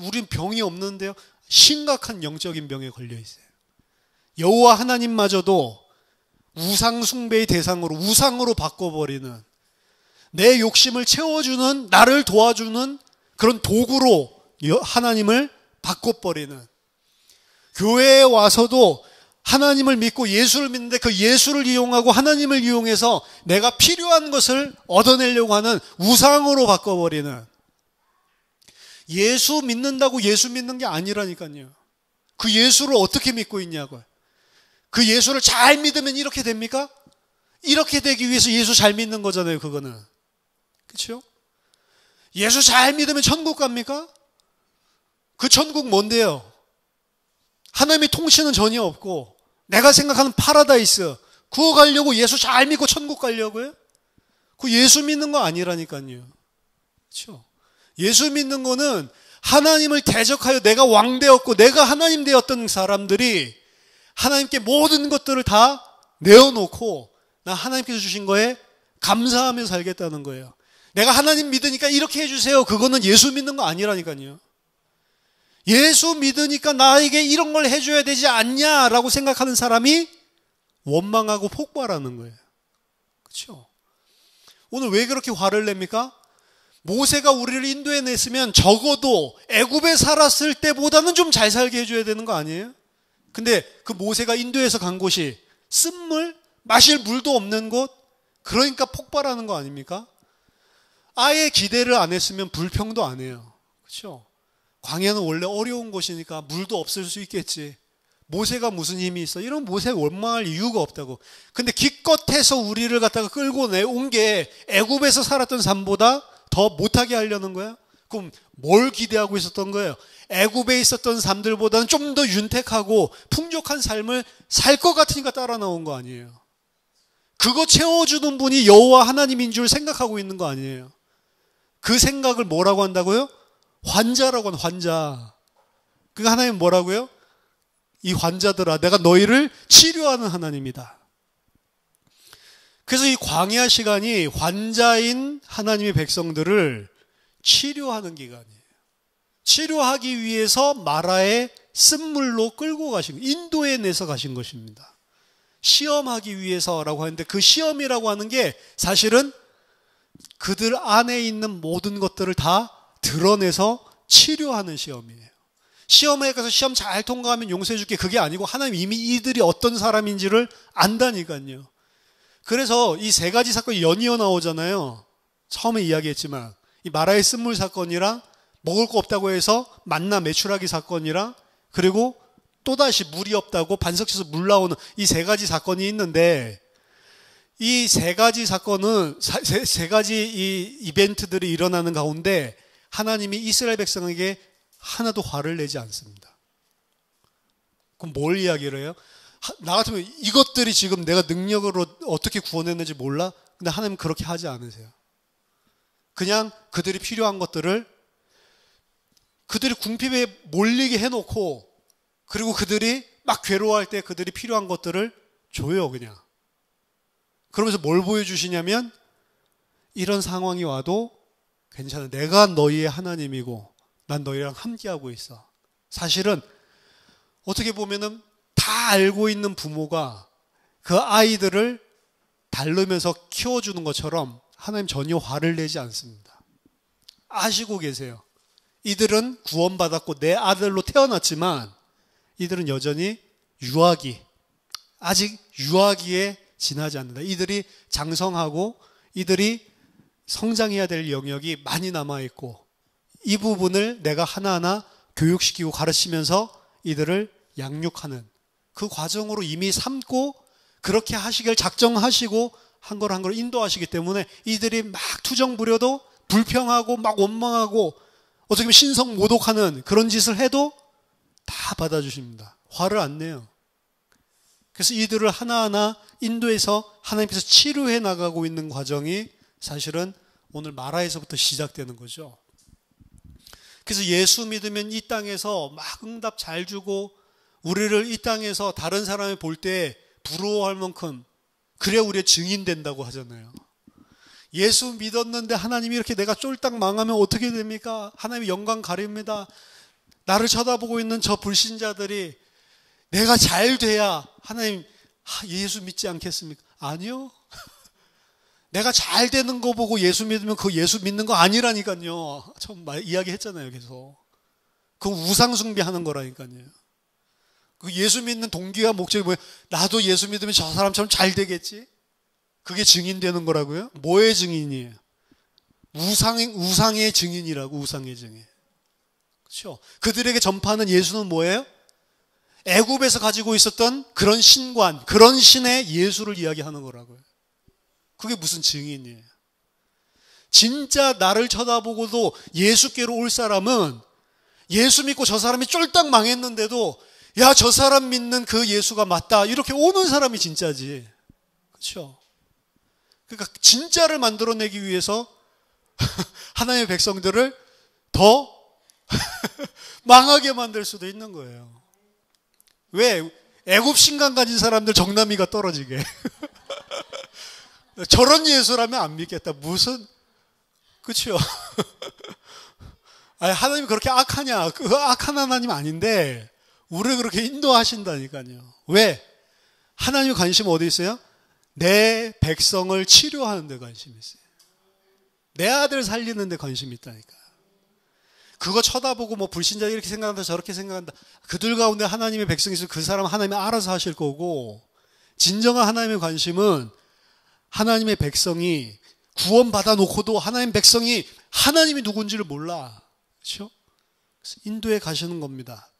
우린 병이 없는데요. 심각한 영적인 병에 걸려 있어요. 여호와 하나님마저도 우상 숭배의 우상으로 바꿔버리는, 내 욕심을 채워주는, 나를 도와주는 그런 도구로 하나님을 바꿔버리는, 교회에 와서도 하나님을 믿고 예수를 믿는데 그 예수를 이용하고 하나님을 이용해서 내가 필요한 것을 얻어내려고 하는 우상으로 바꿔버리는, 예수 믿는다고 예수 믿는 게 아니라니까요. 그 예수를 어떻게 믿고 있냐고요. 그 예수를 잘 믿으면 이렇게 됩니까? 이렇게 되기 위해서 예수 잘 믿는 거잖아요, 그거는. 그렇죠? 예수 잘 믿으면 천국 갑니까? 그 천국 뭔데요? 하나님의 통치는 전혀 없고 내가 생각하는 파라다이스, 그거 가려고 예수 잘 믿고 천국 가려고요? 그 예수 믿는 거 아니라니까요. 그렇죠? 예수 믿는 거는 하나님을 대적하여 내가 왕 되었고 내가 하나님 되었던 사람들이 하나님께 모든 것들을 다 내어놓고 나 하나님께서 주신 거에 감사하며 살겠다는 거예요. 내가 하나님 믿으니까 이렇게 해주세요. 그거는 예수 믿는 거 아니라니까요. 예수 믿으니까 나에게 이런 걸 해줘야 되지 않냐라고 생각하는 사람이 원망하고 폭발하는 거예요. 그렇죠? 오늘 왜 그렇게 화를 냅니까? 모세가 우리를 인도해냈으면 적어도 애굽에 살았을 때보다는 좀 잘 살게 해줘야 되는 거 아니에요? 근데 그 모세가 인도에서 간 곳이 쓴물, 마실 물도 없는 곳, 그러니까 폭발하는 거 아닙니까? 아예 기대를 안 했으면 불평도 안 해요. 그렇죠? 광야는 원래 어려운 곳이니까 물도 없을 수 있겠지. 모세가 무슨 힘이 있어? 이런 모세가 원망할 이유가 없다고. 근데 기껏해서 우리를 갖다가 끌고 내온 게 애굽에서 살았던 삶보다 더 못하게 하려는 거야? 그럼 뭘 기대하고 있었던 거예요? 애굽에 있었던 삶들보다는 좀 더 윤택하고 풍족한 삶을 살 것 같으니까 따라 나온 거 아니에요? 그거 채워주는 분이 여호와 하나님인 줄 생각하고 있는 거 아니에요? 그 생각을 뭐라고 한다고요? 환자라고 하는, 환자. 그러니까 하나님 뭐라고요? 이 환자들아, 내가 너희를 치료하는 하나님이다. 그래서 이 광야 시간이 환자인 하나님의 백성들을 치료하는 기간이에요. 치료하기 위해서 마라의 쓴물로 끌고 가신, 인도에 내서 가신 것입니다. 시험하기 위해서라고 하는데 그 시험이라고 하는 게 사실은 그들 안에 있는 모든 것들을 다 드러내서 치료하는 시험이에요. 시험에 가서 시험 잘 통과하면 용서해 줄게, 그게 아니고 하나님 이미 이들이 어떤 사람인지를 안다니까요. 그래서 이 세 가지 사건이 연이어 나오잖아요. 처음에 이야기했지만 이 마라의 쓴물 사건이랑 먹을 거 없다고 해서 만나 메추라기 사건이랑 그리고 또다시 물이 없다고 반석에서 물 나오는 이 세 가지 사건이 있는데, 이 세 가지 사건은 세 가지 이 이벤트들이 일어나는 가운데 하나님이 이스라엘 백성에게 하나도 화를 내지 않습니다. 그럼 뭘 이야기를 해요? 나 같으면 이것들이 지금 내가 능력으로 어떻게 구원했는지 몰라? 근데 하나님은 그렇게 하지 않으세요. 그냥 그들이 필요한 것들을 그들이 궁핍에 몰리게 해놓고, 그리고 그들이 막 괴로워할 때 그들이 필요한 것들을 줘요, 그냥. 그러면서 뭘 보여주시냐면, 이런 상황이 와도 괜찮아. 내가 너희의 하나님이고 난 너희랑 함께하고 있어. 사실은 어떻게 보면은 다 알고 있는 부모가 그 아이들을 다루면서 키워주는 것처럼 하나님 전혀 화를 내지 않습니다. 아시고 계세요. 이들은 구원받았고 내 아들로 태어났지만 이들은 여전히 유아기, 아직 유아기에 지나지 않는다. 이들이 장성하고 이들이 성장해야 될 영역이 많이 남아있고, 이 부분을 내가 하나하나 교육시키고 가르치면서 이들을 양육하는 그 과정으로 이미 삼고 그렇게 하시길 작정하시고 한 걸 한 걸 인도하시기 때문에 이들이 막 투정 부려도 불평하고 막 원망하고 어떻게 보면 신성모독하는 그런 짓을 해도 다 받아주십니다. 화를 안 내요. 그래서 이들을 하나하나 인도해서 하나님께서 치료해 나가고 있는 과정이 사실은 오늘 마라에서부터 시작되는 거죠. 그래서 예수 믿으면 이 땅에서 막 응답 잘 주고 우리를 이 땅에서 다른 사람이 볼 때 부러워할 만큼 그래야 우리의 증인 된다고 하잖아요. 예수 믿었는데 하나님이 이렇게 내가 쫄딱 망하면 어떻게 됩니까? 하나님의 영광 가립니다. 나를 쳐다보고 있는 저 불신자들이 내가 잘 돼야 하나님 예수 믿지 않겠습니까? 아니요. 내가 잘 되는 거 보고 예수 믿으면 그 예수 믿는 거 아니라니까요. 처음 이야기했잖아요, 계속. 그건 우상 숭배하는 거라니까요. 그 예수 믿는 동기와 목적이 뭐예요? 나도 예수 믿으면 저 사람처럼 잘 되겠지? 그게 증인되는 거라고요? 뭐의 증인이에요? 우상의 증인이라고, 우상의 증인. 그렇죠? 그들에게 전파하는 예수는 뭐예요? 애굽에서 가지고 있었던 그런 신관, 그런 신의 예수를 이야기하는 거라고요. 그게 무슨 증인이에요? 진짜 나를 쳐다보고도 예수께로 올 사람은 예수 믿고 저 사람이 쫄딱 망했는데도 야, 저 사람 믿는 그 예수가 맞다. 이렇게 오는 사람이 진짜지. 그렇죠? 그러니까 진짜를 만들어내기 위해서 하나님의 백성들을 더 망하게 만들 수도 있는 거예요. 왜? 애굽 신간 가진 사람들 정남이가 떨어지게. 저런 예수라면 안 믿겠다. 무슨, 그쵸? 아니, 하나님이 그렇게 악하냐? 그 악한 하나님 아닌데, 우리를 그렇게 인도하신다니까요. 왜? 하나님의 관심 어디 있어요? 내 백성을 치료하는 데 관심이 있어요. 내 아들 살리는 데 관심이 있다니까. 그거 쳐다보고 뭐 불신자 이렇게 생각한다 저렇게 생각한다. 그들 가운데 하나님의 백성이 있으면 그 사람 하나님이 알아서 하실 거고, 진정한 하나님의 관심은 하나님의 백성이 구원받아 놓고도 하나님의 백성이 하나님이 누군지를 몰라. 그렇죠? 인도에 가시는 겁니다.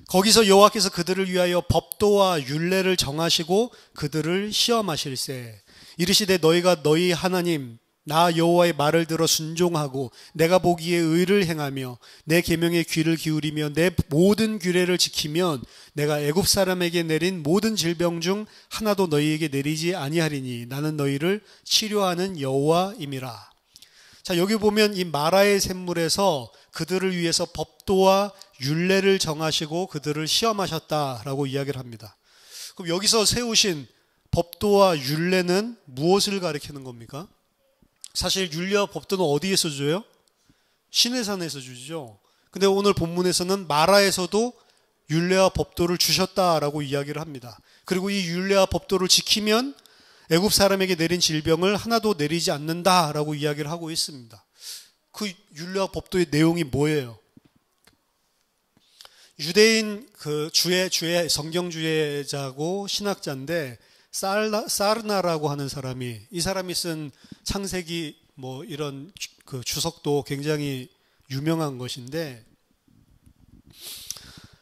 거기서 여호와께서 그들을 위하여 법도와 율례를 정하시고 그들을 시험하실세. 이르시되 너희가 너희 하나님 나 여호와의 말을 들어 순종하고 내가 보기에 의를 행하며 내 계명에 귀를 기울이며 내 모든 규례를 지키면 내가 애굽 사람에게 내린 모든 질병 중 하나도 너희에게 내리지 아니하리니 나는 너희를 치료하는 여호와임이라. 자, 여기 보면 이 마라의 샘물에서 그들을 위해서 법도와 율례를 정하시고 그들을 시험하셨다라고 이야기를 합니다. 그럼 여기서 세우신 법도와 율례는 무엇을 가리키는 겁니까? 사실 율례와 법도는 어디에서 줘요? 시내산에서 주죠. 근데 오늘 본문에서는 마라에서도 율례와 법도를 주셨다라고 이야기를 합니다. 그리고 이 율례와 법도를 지키면 애굽 사람에게 내린 질병을 하나도 내리지 않는다라고 이야기를 하고 있습니다. 그 율례와 법도의 내용이 뭐예요? 유대인 그 주의 성경주의자고 신학자인데 사르나라고 하는 사람이, 이 사람이 쓴 창세기 뭐 이런 그 주석도 굉장히 유명한 것인데,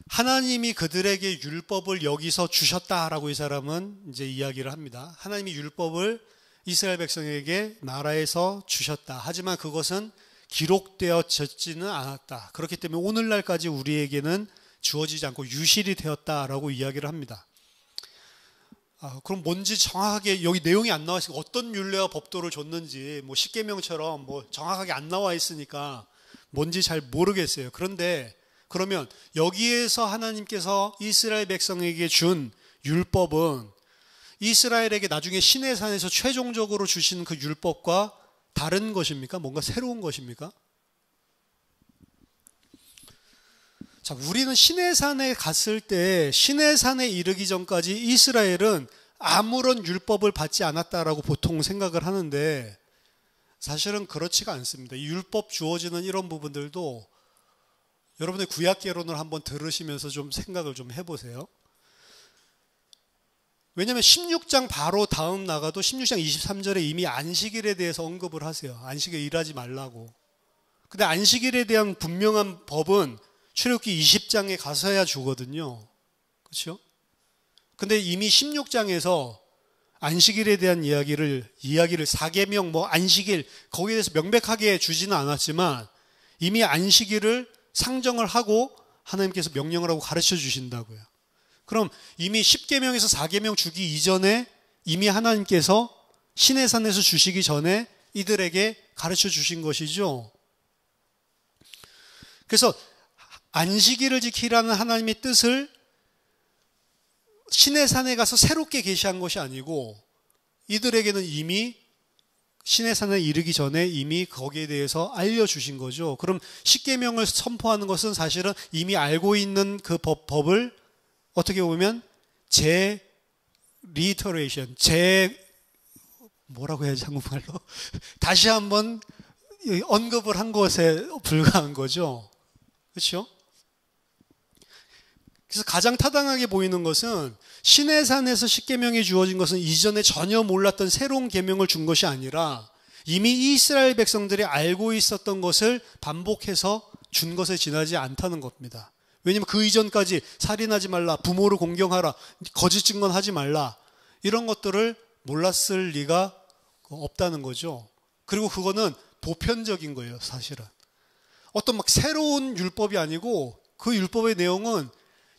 하나님이 그들에게 율법을 여기서 주셨다라고 이 사람은 이제 이야기를 합니다. 하나님이 율법을 이스라엘 백성에게 나라에서 주셨다. 하지만 그것은 기록되어지지는 않았다. 그렇기 때문에 오늘날까지 우리에게는 주어지지 않고 유실이 되었다라고 이야기를 합니다. 그럼 뭔지 정확하게 여기 내용이 안 나와 있으니까 어떤 율례와 법도를 줬는지 뭐 십계명처럼 뭐 정확하게 안 나와 있으니까 뭔지 잘 모르겠어요. 그런데 그러면 여기에서 하나님께서 이스라엘 백성에게 준 율법은 이스라엘에게 나중에 시내산에서 최종적으로 주신 그 율법과 다른 것입니까? 뭔가 새로운 것입니까? 자, 우리는 시내산에 갔을 때 시내산에 이르기 전까지 이스라엘은 아무런 율법을 받지 않았다라고 보통 생각을 하는데 사실은 그렇지가 않습니다. 이 율법 주어지는 이런 부분들도 여러분의 구약개론을 한번 들으시면서 좀 생각을 좀 해보세요. 왜냐하면 16장 바로 다음 나가도 16장 23절에 이미 안식일에 대해서 언급을 하세요. 안식일 일하지 말라고. 근데 안식일에 대한 분명한 법은 출애굽기 20장에 가서야 주거든요. 그렇죠? 근데 이미 16장에서 안식일에 대한 이야기를 4계명 뭐 안식일 거기에 대해서 명백하게 주지는 않았지만 이미 안식일을 상정을 하고 하나님께서 명령을 하고 가르쳐 주신다고요. 그럼 이미 10계명에서 4계명 주기 이전에 이미 하나님께서 시내산에서 주시기 전에 이들에게 가르쳐 주신 것이죠. 그래서 안식일을 지키라는 하나님의 뜻을 시내산에 가서 새롭게 계시한 것이 아니고 이들에게는 이미 시내산에 이르기 전에 이미 거기에 대해서 알려주신 거죠. 그럼 십계명을 선포하는 것은 사실은 이미 알고 있는 그 법을 어떻게 보면 리터레이션, 뭐라고 해야지 한국말로? 다시 한번 언급을 한 것에 불과한 거죠. 그렇죠? 그래서 가장 타당하게 보이는 것은 시내산에서 십계명이 주어진 것은 이전에 전혀 몰랐던 새로운 계명을 준 것이 아니라 이미 이스라엘 백성들이 알고 있었던 것을 반복해서 준 것에 지나지 않다는 겁니다. 왜냐하면 그 이전까지 살인하지 말라, 부모를 공경하라, 거짓 증언하지 말라 이런 것들을 몰랐을 리가 없다는 거죠. 그리고 그거는 보편적인 거예요, 사실은. 어떤 막 새로운 율법이 아니고 그 율법의 내용은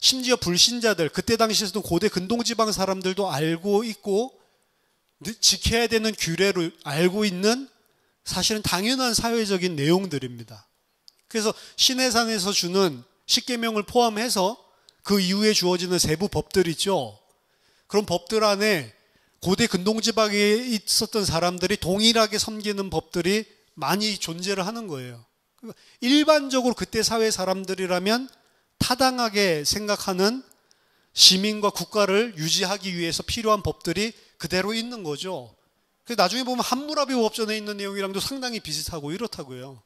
심지어 불신자들, 그때 당시에서도 고대 근동지방 사람들도 알고 있고 지켜야 되는 규례를 알고 있는 사실은 당연한 사회적인 내용들입니다. 그래서 시내산에서 주는 십계명을 포함해서 그 이후에 주어지는 세부 법들 있죠. 그런 법들 안에 고대 근동지방에 있었던 사람들이 동일하게 섬기는 법들이 많이 존재를 하는 거예요. 일반적으로 그때 사회 사람들이라면 타당하게 생각하는 시민과 국가를 유지하기 위해서 필요한 법들이 그대로 있는 거죠. 그래서 나중에 보면 함무라비 법전에 있는 내용이랑도 상당히 비슷하고 이렇다고요.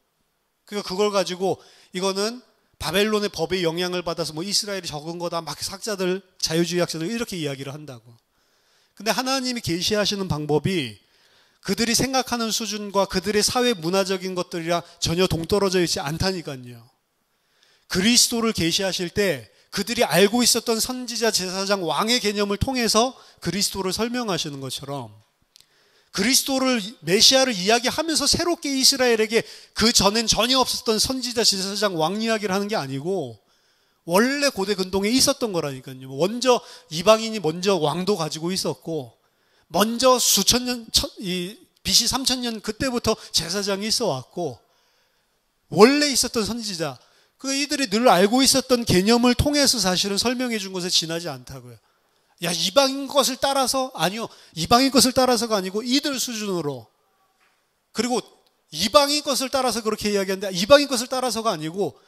그러니까 그걸 가지고 이거는 바벨론의 법에 영향을 받아서 뭐 이스라엘이 적은 거다 막 학자들, 자유주의 학자들 이렇게 이야기를 한다고. 근데 하나님이 계시하시는 방법이 그들이 생각하는 수준과 그들의 사회 문화적인 것들이랑 전혀 동떨어져 있지 않다니까요. 그리스도를 계시하실 때 그들이 알고 있었던 선지자, 제사장, 왕의 개념을 통해서 그리스도를 설명하시는 것처럼 그리스도를, 메시아를 이야기하면서 새롭게 이스라엘에게 그 전엔 전혀 없었던 선지자, 제사장, 왕 이야기를 하는 게 아니고 원래 고대 근동에 있었던 거라니까요. 먼저 이방인이 먼저 왕도 가지고 있었고 먼저 수천 년, BC 3000년 그때부터 제사장이 있어 왔고 원래 있었던 선지자, 그 이들이 늘 알고 있었던 개념을 통해서 사실은 설명해 준 것에 지나지 않다고요. 야, 이방인 것을 따라서? 아니요. 이방인 것을 따라서가 아니고 이들 수준으로. 그리고 이방인 것을 따라서 그렇게 이야기하는데 이방인 것을 따라서가 아니고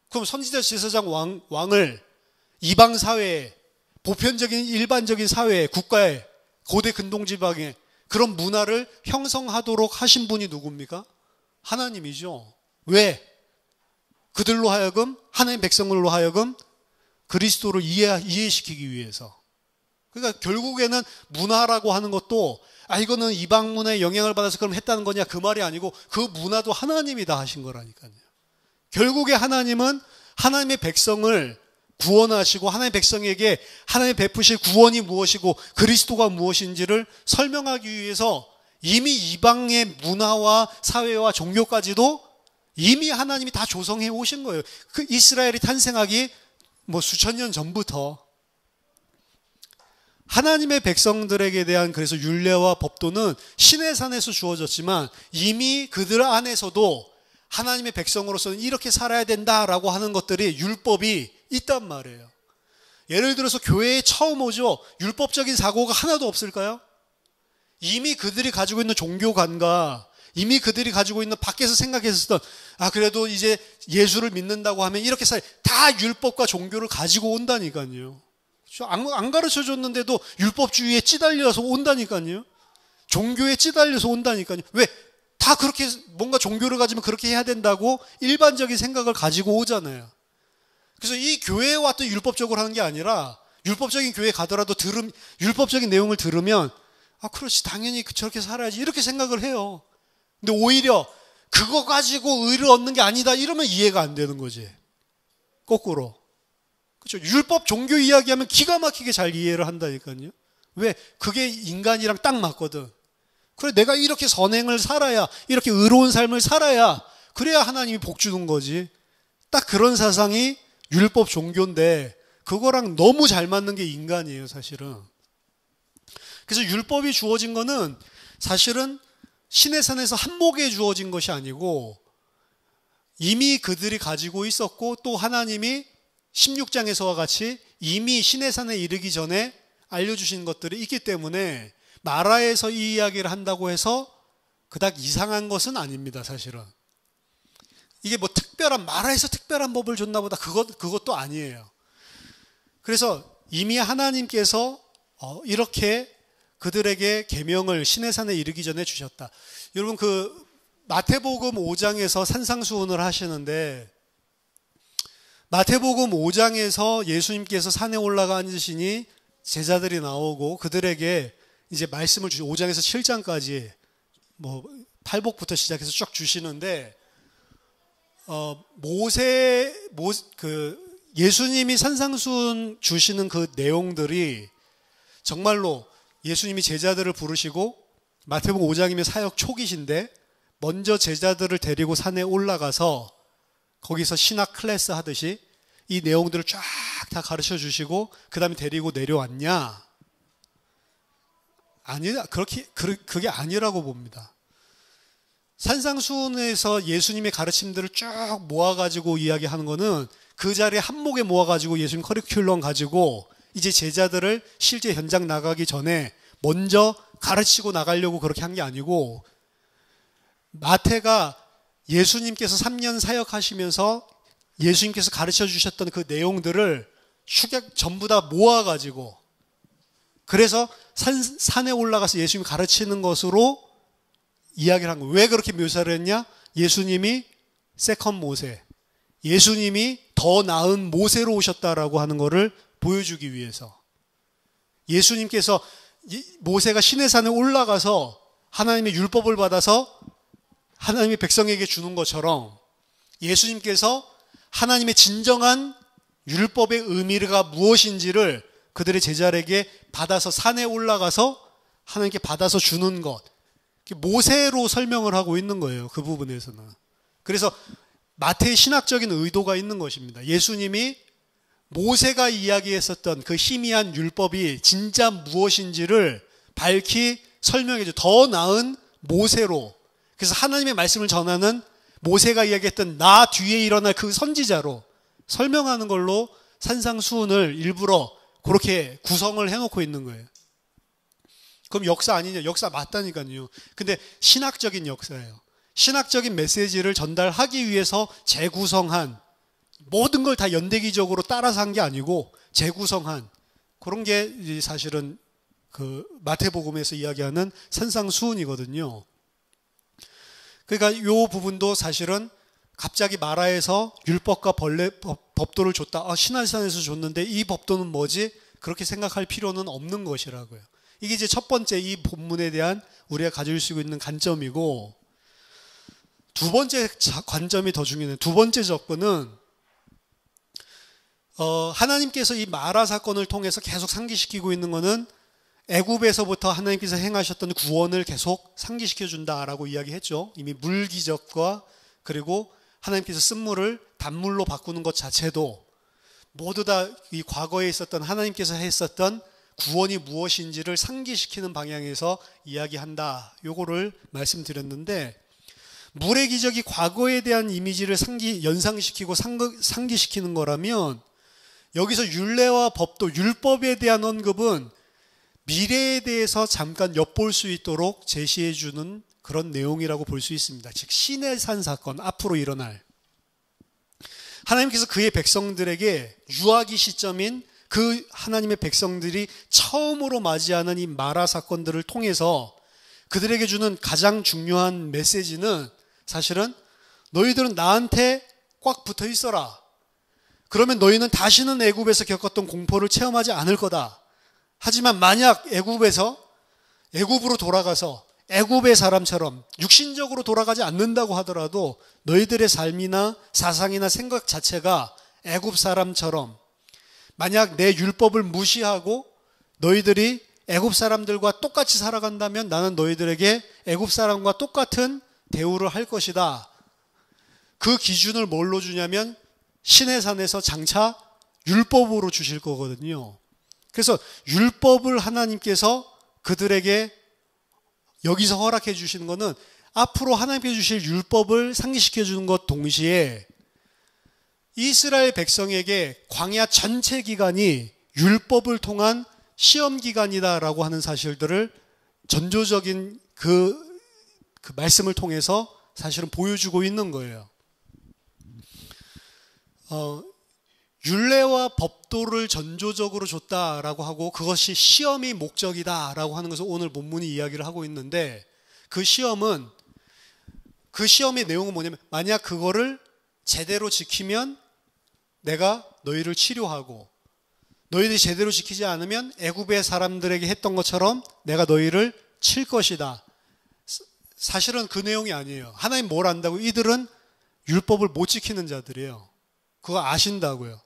그럼 선지자, 제사장, 왕을 이방 사회에, 보편적인 일반적인 사회에, 국가에, 고대 근동지방에 그런 문화를 형성하도록 하신 분이 누굽니까? 하나님이죠. 왜? 그들로 하여금, 하나님 백성들로 하여금 그리스도를 이해시키기 위해서. 그러니까 결국에는 문화라고 하는 것도 이거는 이방 문화에 영향을 받아서 그럼 했다는 거냐 그 말이 아니고 그 문화도 하나님이 다 하신 거라니까요. 결국에 하나님은 하나님의 백성을 구원하시고 하나님의 백성에게 하나님의 베푸실 구원이 무엇이고 그리스도가 무엇인지를 설명하기 위해서 이미 이방의 문화와 사회와 종교까지도 이미 하나님이 다 조성해 오신 거예요. 그 이스라엘이 탄생하기 수천 년 전부터 하나님의 백성들에게 대한 그래서 율례와 법도는 시내산에서 주어졌지만 이미 그들 안에서도 하나님의 백성으로서는 이렇게 살아야 된다라고 하는 것들이 율법이 있단 말이에요. 예를 들어서 교회에 처음 오죠. 율법적인 사고가 하나도 없을까요? 이미 그들이 가지고 있는 종교관과 이미 그들이 가지고 있는 밖에서 생각했었던 그래도 이제 예수를 믿는다고 하면 이렇게 다 율법과 종교를 가지고 온다니까요. 안 가르쳐줬는데도 율법주의에 찌달려서 온다니까요. 종교에 찌달려서 온다니까요. 왜? 다 그렇게 뭔가 종교를 가지면 그렇게 해야 된다고 일반적인 생각을 가지고 오잖아요. 그래서 이 교회에 왔던 율법적으로 하는 게 아니라 율법적인 교회에 가더라도 율법적인 내용을 들으면 그렇지 당연히 저렇게 살아야지 이렇게 생각을 해요. 근데 오히려 그거 가지고 의를 얻는 게 아니다 이러면 이해가 안 되는 거지. 거꾸로. 그렇죠. 율법 종교 이야기하면 기가 막히게 잘 이해를 한다니까요. 왜? 그게 인간이랑 딱 맞거든. 그래 내가 이렇게 선행을 살아야 이렇게 의로운 삶을 살아야 그래야 하나님이 복 주는 거지. 딱 그런 사상이 율법 종교인데 그거랑 너무 잘 맞는 게 인간이에요 사실은. 그래서 율법이 주어진 거는 사실은 시내산에서 한목에 주어진 것이 아니고 이미 그들이 가지고 있었고 또 하나님이 16장에서와 같이 이미 시내산에 이르기 전에 알려주신 것들이 있기 때문에 마라에서 이 이야기를 한다고 해서 그닥 이상한 것은 아닙니다 사실은. 이게 마라에서 특별한 법을 줬나 보다 그것도 아니에요. 그래서 이미 하나님께서 이렇게 그들에게 계명을 시내산에 이르기 전에 주셨다. 여러분 그 마태복음 5장에서 산상수훈을 하시는데 마태복음 5장에서 예수님께서 산에 올라가 앉으시니 제자들이 나오고 그들에게 이제 말씀을 5장에서 7장까지 뭐 팔복부터 시작해서 쭉 주시는데 예수님이 산상수훈 주시는 그 내용들이 정말로 예수님이 제자들을 부르시고 마태복음 5장이면 사역 초기신데 먼저 제자들을 데리고 산에 올라가서 거기서 신학 클래스 하듯이 이 내용들을 쫙 다 가르쳐 주시고 그 다음에 데리고 내려왔냐? 아니라 그게 아니라고 봅니다. 산상수훈에서 예수님의 가르침들을 쭉 모아가지고 이야기하는 거는 그 자리에 한목에 모아가지고 예수님 커리큘럼 가지고 이제 제자들을 실제 현장 나가기 전에 먼저 가르치고 나가려고 그렇게 한 게 아니고 마태가 예수님께서 3년 사역하시면서 예수님께서 가르쳐 주셨던 그 내용들을 전부 다 모아가지고 그래서 산에 올라가서 예수님이 가르치는 것으로 이야기를 한 거예요. 왜 그렇게 묘사를 했냐? 예수님이 세컨 모세, 예수님이 더 나은 모세로 오셨다라고 하는 것을 보여주기 위해서 예수님께서 모세가 시내산에 올라가서 하나님의 율법을 받아서 하나님의 백성에게 주는 것처럼 예수님께서 하나님의 진정한 율법의 의미가 무엇인지를 그들의 제자에게 받아서 산에 올라가서 하나님께 받아서 주는 것, 모세로 설명을 하고 있는 거예요. 그 부분에서는. 그래서 마태의 신학적인 의도가 있는 것입니다. 예수님이 모세가 이야기했었던 그 희미한 율법이 진짜 무엇인지를 밝히 설명해 줘. 더 나은 모세로. 그래서 하나님의 말씀을 전하는 모세가 이야기했던 나 뒤에 일어날 그 선지자로 설명하는 걸로 산상수훈을 일부러 그렇게 구성을 해놓고 있는 거예요. 그럼 역사 아니냐? 역사 맞다니까요. 근데 신학적인 역사예요. 신학적인 메시지를 전달하기 위해서 재구성한 모든 걸 다 연대기적으로 따라서 한 게 아니고 재구성한 그런 게 사실은 그 마태복음에서 이야기하는 산상수훈이거든요. 그러니까 이 부분도 사실은 갑자기 마라에서 율법과 법도를 줬다. 시내산에서 줬는데 이 법도는 뭐지? 그렇게 생각할 필요는 없는 것이라고요. 이게 이제 첫 번째 이 본문에 대한 우리가 가질 수 있는 관점이고 두 번째 관점이 더 중요해요. 두 번째 접근은 하나님께서 이 마라 사건을 통해서 계속 상기시키고 있는 것은 애굽에서부터 하나님께서 행하셨던 구원을 계속 상기시켜 준다라고 이야기했죠. 이미 물 기적과 그리고 하나님께서 쓴 물을 단물로 바꾸는 것 자체도 모두 다 이 과거에 있었던 하나님께서 했었던 구원이 무엇인지를 상기시키는 방향에서 이야기한다. 요거를 말씀드렸는데 물의 기적이 과거에 대한 이미지를 연상시키고 상기시키는 거라면 여기서 율례와 법도 율법에 대한 언급은 미래에 대해서 잠깐 엿볼 수 있도록 제시해 주는 그런 내용이라고 볼 수 있습니다. 즉 시내산 사건, 앞으로 일어날 하나님께서 그의 백성들에게 유아기 시점인 그 하나님의 백성들이 처음으로 맞이하는 이 마라 사건들을 통해서 그들에게 주는 가장 중요한 메시지는 사실은 너희들은 나한테 꽉 붙어 있어라. 그러면 너희는 다시는 애굽에서 겪었던 공포를 체험하지 않을 거다. 하지만 만약 애굽으로 돌아가서 애굽의 사람처럼 육신적으로 돌아가지 않는다고 하더라도 너희들의 삶이나 사상이나 생각 자체가 애굽 사람처럼 만약 내 율법을 무시하고 너희들이 애굽 사람들과 똑같이 살아간다면 나는 너희들에게 애굽 사람과 똑같은 대우를 할 것이다. 그 기준을 뭘로 주냐면 시내산에서 장차 율법으로 주실 거거든요. 그래서 율법을 하나님께서 그들에게 여기서 허락해 주시는 것은 앞으로 하나님께서 주실 율법을 상기시켜 주는 것 동시에 이스라엘 백성에게 광야 전체 기간이 율법을 통한 시험 기간이다라고 하는 사실들을 전조적인 그 말씀을 통해서 사실은 보여주고 있는 거예요. 율례와 법도를 전조적으로 줬다라고 하고 그것이 시험이 목적이다라고 하는 것을 오늘 본문이 이야기를 하고 있는데, 그 시험의 내용은 뭐냐면, 만약 그거를 제대로 지키면 내가 너희를 치료하고, 너희들이 제대로 지키지 않으면 애굽의 사람들에게 했던 것처럼 내가 너희를 칠 것이다. 사실은 그 내용이 아니에요. 하나님 뭘 안다고? 이들은 율법을 못 지키는 자들이에요. 그거 아신다고요.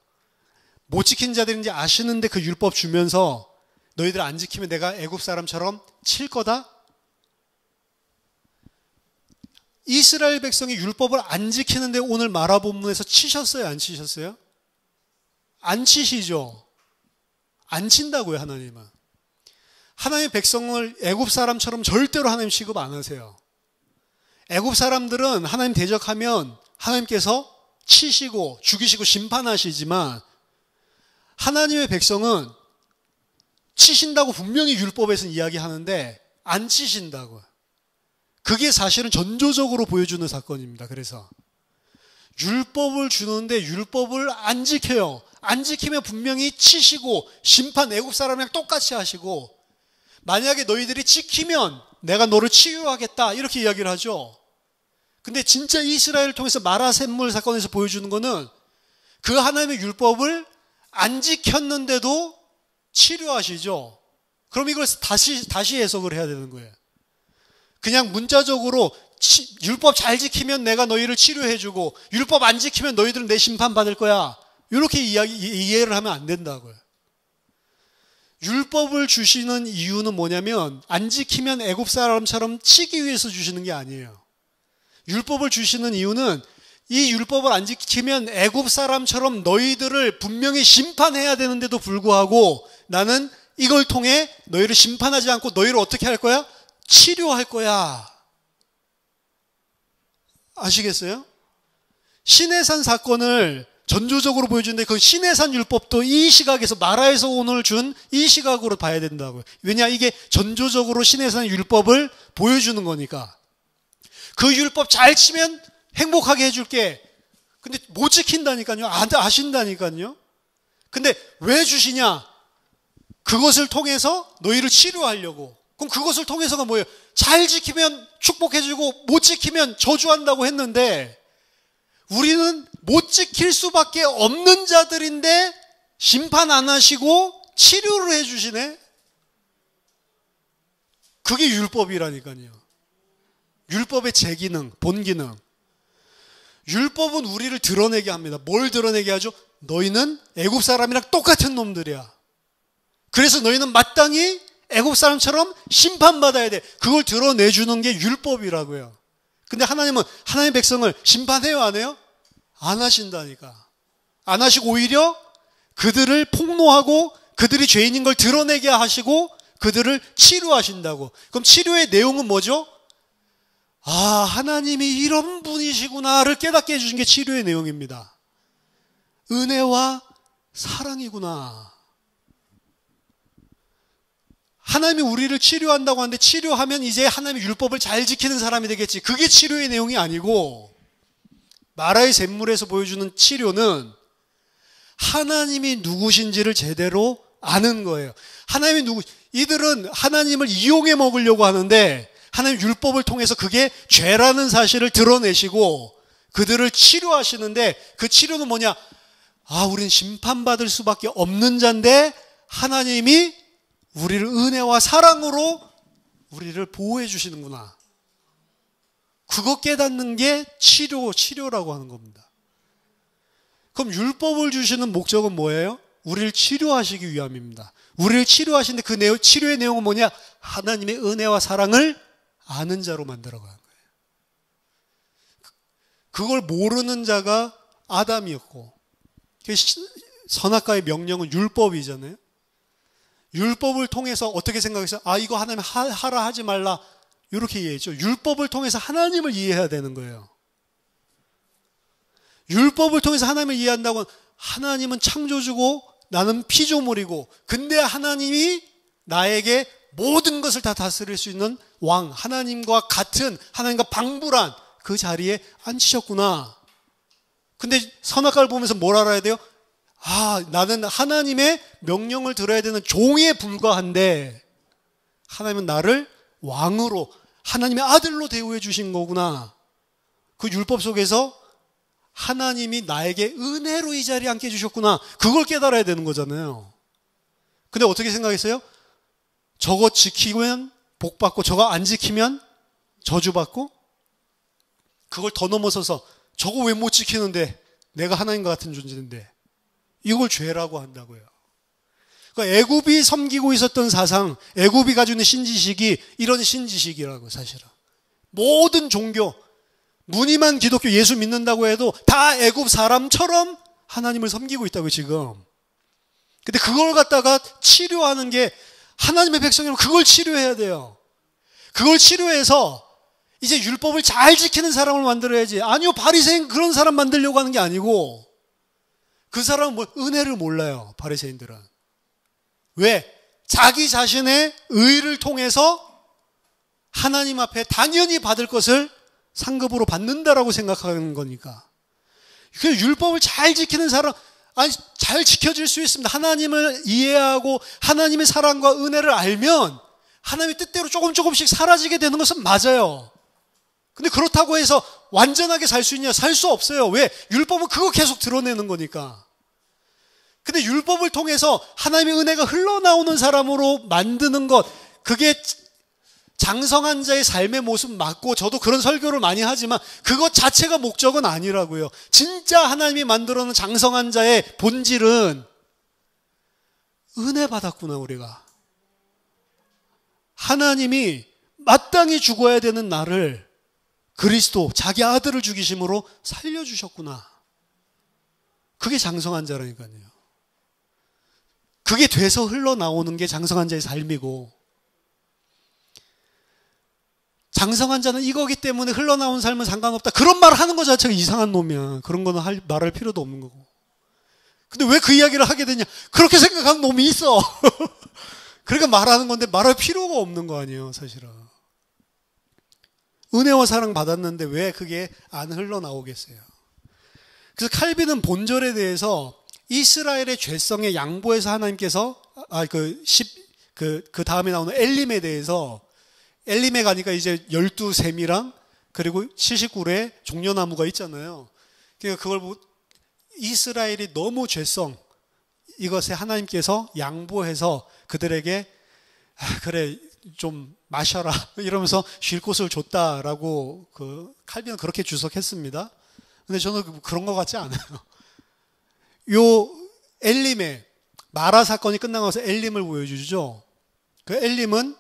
못 지킨 자들인지 아시는데 그 율법 주면서 너희들 안 지키면 내가 애굽 사람처럼 칠 거다? 이스라엘 백성이 율법을 안 지키는데 오늘 마라 본문에서 치셨어요? 안 치셨어요? 안 치시죠. 안 친다고요. 하나님은. 하나님의 백성을 애굽 사람처럼 절대로 하나님 취급 안 하세요. 애굽 사람들은 하나님 대적하면 하나님께서 치시고 죽이시고 심판하시지만, 하나님의 백성은 치신다고 분명히 율법에서는 이야기하는데 안 치신다고요. 그게 사실은 전조적으로 보여주는 사건입니다. 그래서 율법을 주는데 율법을 안 지켜요. 안 지키면 분명히 치시고 심판 애굽 사람이랑 똑같이 하시고, 만약에 너희들이 지키면 내가 너를 치유하겠다 이렇게 이야기를 하죠. 근데 진짜 이스라엘을 통해서 마라 샘물 사건에서 보여주는 거는 그 하나님의 율법을 안 지켰는데도 치료하시죠. 그럼 이걸 다시 해석을 해야 되는 거예요. 그냥 문자적으로 율법 잘 지키면 내가 너희를 치료해주고 율법 안 지키면 너희들은 내 심판 받을 거야, 이렇게 이해를 하면 안 된다고요. 율법을 주시는 이유는 뭐냐면 안 지키면 애굽 사람처럼 치기 위해서 주시는 게 아니에요. 율법을 주시는 이유는 이 율법을 안 지키면 애굽 사람처럼 너희들을 분명히 심판해야 되는데도 불구하고 나는 이걸 통해 너희를 심판하지 않고 너희를 어떻게 할 거야? 치료할 거야. 아시겠어요? 시내산 사건을 전조적으로 보여주는데 그 시내산 율법도 이 시각에서, 마라에서 오늘 준 이 시각으로 봐야 된다고요. 왜냐, 이게 전조적으로 시내산 율법을 보여주는 거니까. 그 율법 잘 치면 행복하게 해줄게. 근데 못 지킨다니까요. 아신다니까요. 근데 왜 주시냐? 그것을 통해서 너희를 치료하려고. 그럼 그것을 통해서가 뭐예요? 잘 지키면 축복해주고 못 지키면 저주한다고 했는데, 우리는 못 지킬 수밖에 없는 자들인데 심판 안 하시고 치료를 해주시네. 그게 율법이라니까요. 율법의 제기능, 본기능. 율법은 우리를 드러내게 합니다. 뭘 드러내게 하죠? 너희는 애굽 사람이랑 똑같은 놈들이야. 그래서 너희는 마땅히 애굽 사람처럼 심판받아야 돼. 그걸 드러내주는 게 율법이라고요. 근데 하나님은 하나님의 백성을 심판해요, 안 해요? 안 하신다니까. 안 하시고 오히려 그들을 폭로하고 그들이 죄인인 걸 드러내게 하시고 그들을 치료하신다고. 그럼 치료의 내용은 뭐죠? 아, 하나님이 이런 분이시구나를 깨닫게 해주신 게 치료의 내용입니다. 은혜와 사랑이구나. 하나님이 우리를 치료한다고 하는데, 치료하면 이제 하나님의 율법을 잘 지키는 사람이 되겠지. 그게 치료의 내용이 아니고, 마라의 샘물에서 보여주는 치료는 하나님이 누구신지를 제대로 아는 거예요. 이들은 하나님을 이용해 먹으려고 하는데 하나님 율법을 통해서 그게 죄라는 사실을 드러내시고 그들을 치료하시는데, 그 치료는 뭐냐? 아, 우린 심판받을 수밖에 없는 자인데 하나님이 우리를 은혜와 사랑으로 우리를 보호해 주시는구나. 그거 깨닫는 게 치료라고 하는 겁니다. 그럼 율법을 주시는 목적은 뭐예요? 우리를 치료하시기 위함입니다. 우리를 치료하시는데 그 치료의 내용은 뭐냐? 하나님의 은혜와 사랑을 아는 자로 만들어가는 거예요. 그걸 모르는 자가 아담이었고, 선악과의 명령은 율법이잖아요. 율법을 통해서 어떻게 생각해서 이거 하나님 하라 하지 말라 이렇게 이해했죠. 율법을 통해서 하나님을 이해해야 되는 거예요. 율법을 통해서 하나님을 이해한다고 하나님은 창조주고 나는 피조물이고, 근데 하나님이 나에게 모든 것을 다 다스릴 수 있는 왕, 하나님과 같은, 하나님과 방불한 그 자리에 앉히셨구나. 근데 선악과를 보면서 뭘 알아야 돼요? 나는 하나님의 명령을 들어야 되는 종에 불과한데 하나님은 나를 왕으로 하나님의 아들로 대우해 주신 거구나. 그 율법 속에서 하나님이 나에게 은혜로 이 자리에 앉게 해주셨구나. 그걸 깨달아야 되는 거잖아요. 근데 어떻게 생각했어요? 저거 지키면 복 받고 저거 안 지키면 저주 받고, 그걸 더 넘어서서 저거 왜 못 지키는데 내가 하나님과 같은 존재인데 이걸 죄라고 한다고요. 그러니까 애굽이 섬기고 있었던 사상, 애굽이 가지고 있는 신지식이 이런 신지식이라고. 사실은 모든 종교, 무늬만 기독교 예수 믿는다고 해도 다 애굽 사람처럼 하나님을 섬기고 있다고 지금. 근데 그걸 갖다가 치료하는 게 하나님의 백성이라면 그걸 치료해야 돼요. 그걸 치료해서 이제 율법을 잘 지키는 사람을 만들어야지. 아니요, 바리새인 그런 사람 만들려고 하는 게 아니고, 그 사람은 은혜를 몰라요. 바리새인들은. 왜? 자기 자신의 의를 통해서 하나님 앞에 당연히 받을 것을 상급으로 받는다라고 생각하는 거니까. 그 율법을 잘 지키는 사람, 잘 지켜질 수 있습니다. 하나님을 이해하고 하나님의 사랑과 은혜를 알면 하나님의 뜻대로 조금씩 사라지게 되는 것은 맞아요. 근데 그렇다고 해서 완전하게 살 수 있냐? 살 수 없어요. 왜? 율법은 그거 계속 드러내는 거니까. 근데 율법을 통해서 하나님의 은혜가 흘러나오는 사람으로 만드는 것, 그게 장성한 자의 삶의 모습 맞고, 저도 그런 설교를 많이 하지만 그것 자체가 목적은 아니라고요. 진짜 하나님이 만들어놓은 장성한 자의 본질은 은혜 받았구나. 우리가 하나님이 마땅히 죽어야 되는 나를 그리스도 자기 아들을 죽이심으로 살려주셨구나. 그게 장성한 자라니까요. 그게 돼서 흘러나오는 게 장성한 자의 삶이고, 장성한 자는 이거기 때문에 흘러나온 삶은 상관없다, 그런 말을 하는 것 자체가 이상한 놈이야. 그런 거는 말할 필요도 없는 거고. 근데 왜 그 이야기를 하게 되냐? 그렇게 생각하는 놈이 있어. 그러니까 말하는 건데 말할 필요가 없는 거 아니에요, 사실은. 은혜와 사랑 받았는데 왜 그게 안 흘러나오겠어요? 그래서 칼빈은 본절에 대해서 이스라엘의 죄성에 양보해서 하나님께서 그 다음에 나오는 엘림에 대해서, 엘림에 가니까 이제 12샘이랑 그리고 70그루의 종려나무가 있잖아요. 그러니까 그걸 이스라엘이 너무 죄성, 이것에 하나님께서 양보해서 그들에게 그래 좀 마셔라 이러면서 쉴 곳을 줬다라고 칼빈은 그렇게 주석했습니다. 근데 저는 그런 것 같지 않아요. 요 엘림의 마라 사건이 끝나고서 엘림을 보여주죠. 그 엘림은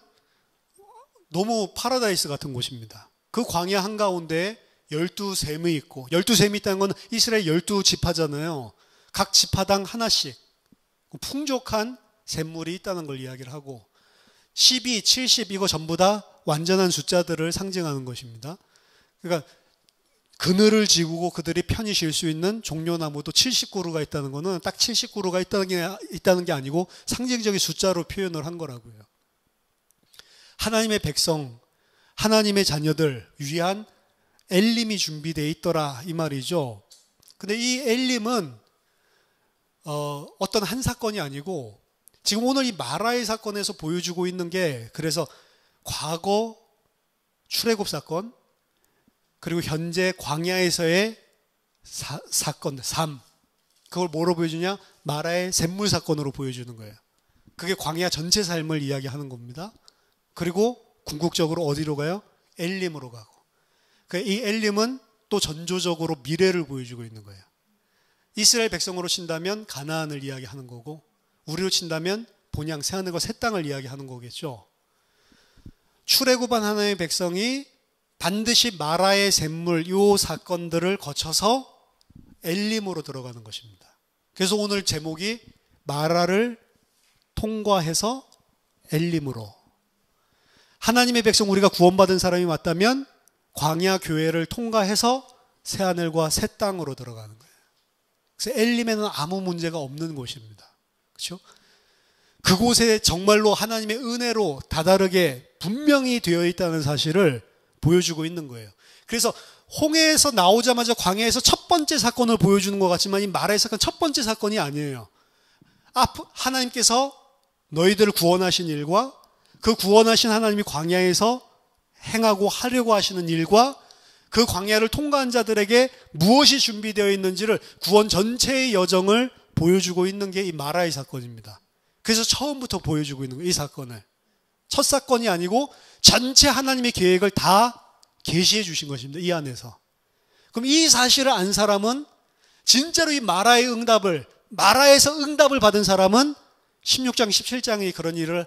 너무 파라다이스 같은 곳입니다. 그 광야 한가운데 12샘이 있고, 12샘이 있다는 건 이스라엘 12지파잖아요. 각 지파당 하나씩 풍족한 샘물이 있다는 걸 이야기를 하고, 12, 70 이거 전부 다 완전한 숫자들을 상징하는 것입니다. 그러니까 그늘을 지우고 그들이 편히 쉴 수 있는 종려나무도 70그루가 있다는 것은 딱 70그루가 있다는 게 아니고 상징적인 숫자로 표현을 한 거라고요. 하나님의 백성, 하나님의 자녀들 위한 엘림이 준비되어 있더라 이 말이죠. 근데 이 엘림은 어떤 한 사건이 아니고, 지금 오늘 이 마라의 사건에서 보여주고 있는 게, 그래서 과거 출애굽 사건, 그리고 현재 광야에서의 사건, 삶, 그걸 뭐로 보여주냐? 마라의 샘물 사건으로 보여주는 거예요. 그게 광야 전체 삶을 이야기하는 겁니다. 그리고 궁극적으로 어디로 가요? 엘림으로 가고. 이 엘림은 또 전조적으로 미래를 보여주고 있는 거예요. 이스라엘 백성으로 친다면 가나안을 이야기하는 거고, 우리로 친다면 본향 새하늘과 새 땅을 이야기하는 거겠죠. 출애굽한 하나님의 백성이 반드시 마라의 샘물 요 사건들을 거쳐서 엘림으로 들어가는 것입니다. 그래서 오늘 제목이 마라를 통과해서 엘림으로. 하나님의 백성, 우리가 구원받은 사람이 맞다면 광야 교회를 통과해서 새하늘과 새 땅으로 들어가는 거예요. 그래서 엘림에는 아무 문제가 없는 곳입니다. 그렇죠? 그곳에 정말로 하나님의 은혜로 다다르게 분명히 되어 있다는 사실을 보여주고 있는 거예요. 그래서 홍해에서 나오자마자 광야에서 첫 번째 사건을 보여주는 것 같지만 이 마라의 사건 첫 번째 사건이 아니에요. 하나님께서 너희들을 구원하신 일과 그 구원하신 하나님이 광야에서 행하고 하려고 하시는 일과 그 광야를 통과한 자들에게 무엇이 준비되어 있는지를 구원 전체의 여정을 보여주고 있는 게 이 마라의 사건입니다. 그래서 처음부터 보여주고 있는 거예요. 이 사건을. 첫 사건이 아니고 전체 하나님의 계획을 다 계시해 주신 것입니다. 이 안에서. 그럼 이 사실을 안 사람은 진짜로 이 마라에서 응답을 받은 사람은 16장, 17장의 그런 일을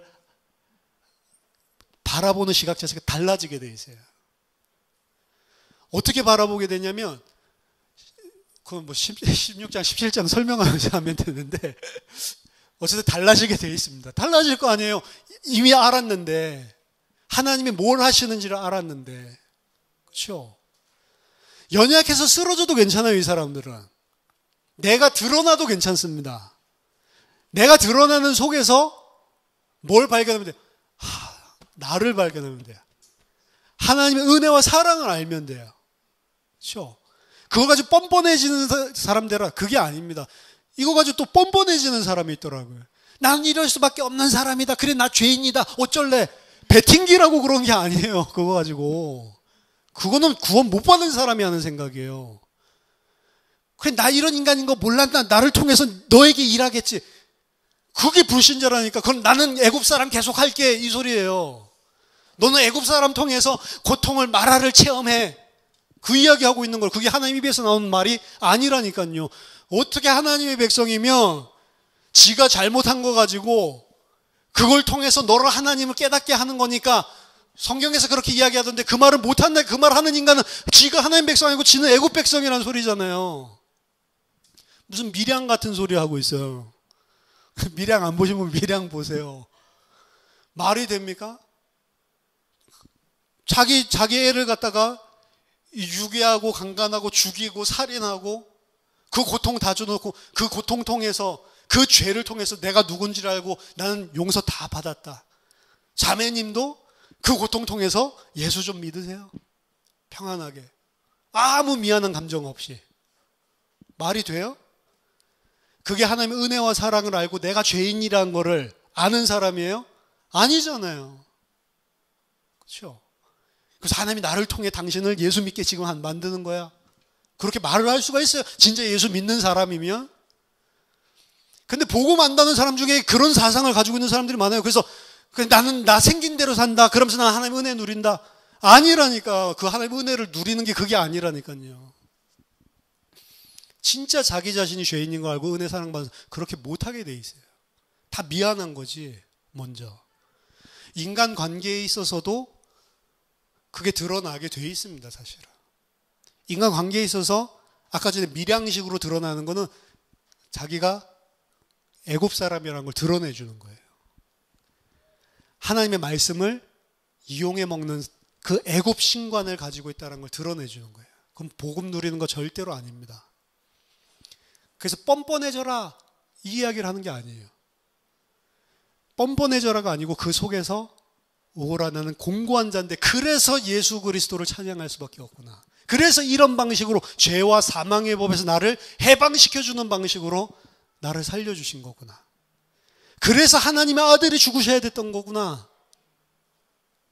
바라보는 시각 자체가 달라지게 돼 있어요. 어떻게 바라보게 되냐면, 그건 16장, 17장 설명하면서 하면 되는데, 어쨌든 달라지게 돼 있습니다. 달라질 거 아니에요. 이미 알았는데, 하나님이 뭘 하시는지를 알았는데, 그렇죠? 연약해서 쓰러져도 괜찮아요, 이 사람들은. 내가 드러나도 괜찮습니다. 내가 드러나는 속에서 뭘 발견하면 돼요? 나를 발견하면 돼요. 하나님의 은혜와 사랑을 알면 돼요. 그렇죠? 그거 가지고 뻔뻔해지는 사람들은 그게 아닙니다. 이거 가지고 또 뻔뻔해지는 사람이 있더라고요. 난 이럴 수밖에 없는 사람이다. 그래, 나 죄인이다. 어쩔래? 배팅기라고 그런 게 아니에요. 그거 가지고. 그거는 구원 못 받은 사람이 하는 생각이에요. 그래, 나 이런 인간인 거 몰랐나? 나를 통해서 너에게 일하겠지. 그게 불신자라니까. 그럼 나는 애굽 사람 계속 할게. 이 소리예요. 너는 애굽 사람 통해서 고통을, 마라를 체험해. 그 이야기하고 있는 걸. 그게 하나님 입에서 나오는 말이 아니라니까요. 어떻게 하나님의 백성이면 지가 잘못한 거 가지고 그걸 통해서 너를 하나님을 깨닫게 하는 거니까 성경에서 그렇게 이야기하던데 그 말을 못한다. 그 말 하는 인간은 지가 하나님 백성 아니고 지는 애굽 백성이라는 소리잖아요. 무슨 밀양 같은 소리 하고 있어요. 밀양 안 보시면 밀양 보세요. 말이 됩니까? 자기 애를 갖다가 유괴하고 강간하고 죽이고 살인하고 그 고통 다 줘놓고 그 고통 통해서 그 죄를 통해서 내가 누군지를 알고 나는 용서 다 받았다. 자매님도 그 고통 통해서 예수 좀 믿으세요. 평안하게. 아무 미안한 감정 없이. 말이 돼요? 그게 하나님의 은혜와 사랑을 알고 내가 죄인이라는 거를 아는 사람이에요? 아니잖아요. 그렇죠? 그래서 하나님이 나를 통해 당신을 예수 믿게 지금 만드는 거야. 그렇게 말을 할 수가 있어요. 진짜 예수 믿는 사람이면. 근데 복음 안다는 사람 중에 그런 사상을 가지고 있는 사람들이 많아요. 그래서 나는 나 생긴 대로 산다. 그러면서 난 하나님의 은혜 누린다. 아니라니까. 그 하나님의 은혜를 누리는 게 그게 아니라니까요. 진짜 자기 자신이 죄인인 거 알고 은혜 사랑받아서 그렇게 못하게 돼 있어요. 다 미안한 거지, 먼저. 인간 관계에 있어서도 그게 드러나게 돼 있습니다, 사실은. 인간 관계에 있어서 아까 전에 밀양식으로 드러나는 거는 자기가 애굽 사람이라는 걸 드러내 주는 거예요. 하나님의 말씀을 이용해 먹는 그 애굽 신관을 가지고 있다는 걸 드러내 주는 거예요. 그럼 복음 누리는 거 절대로 아닙니다. 그래서 뻔뻔해져라 이 이야기를 하는 게 아니에요. 뻔뻔해져라가 아니고 그 속에서 오라 나는 공고한 자인데 그래서 예수 그리스도를 찬양할 수밖에 없구나. 그래서 이런 방식으로 죄와 사망의 법에서 나를 해방시켜주는 방식으로 나를 살려주신 거구나. 그래서 하나님의 아들이 죽으셔야 됐던 거구나.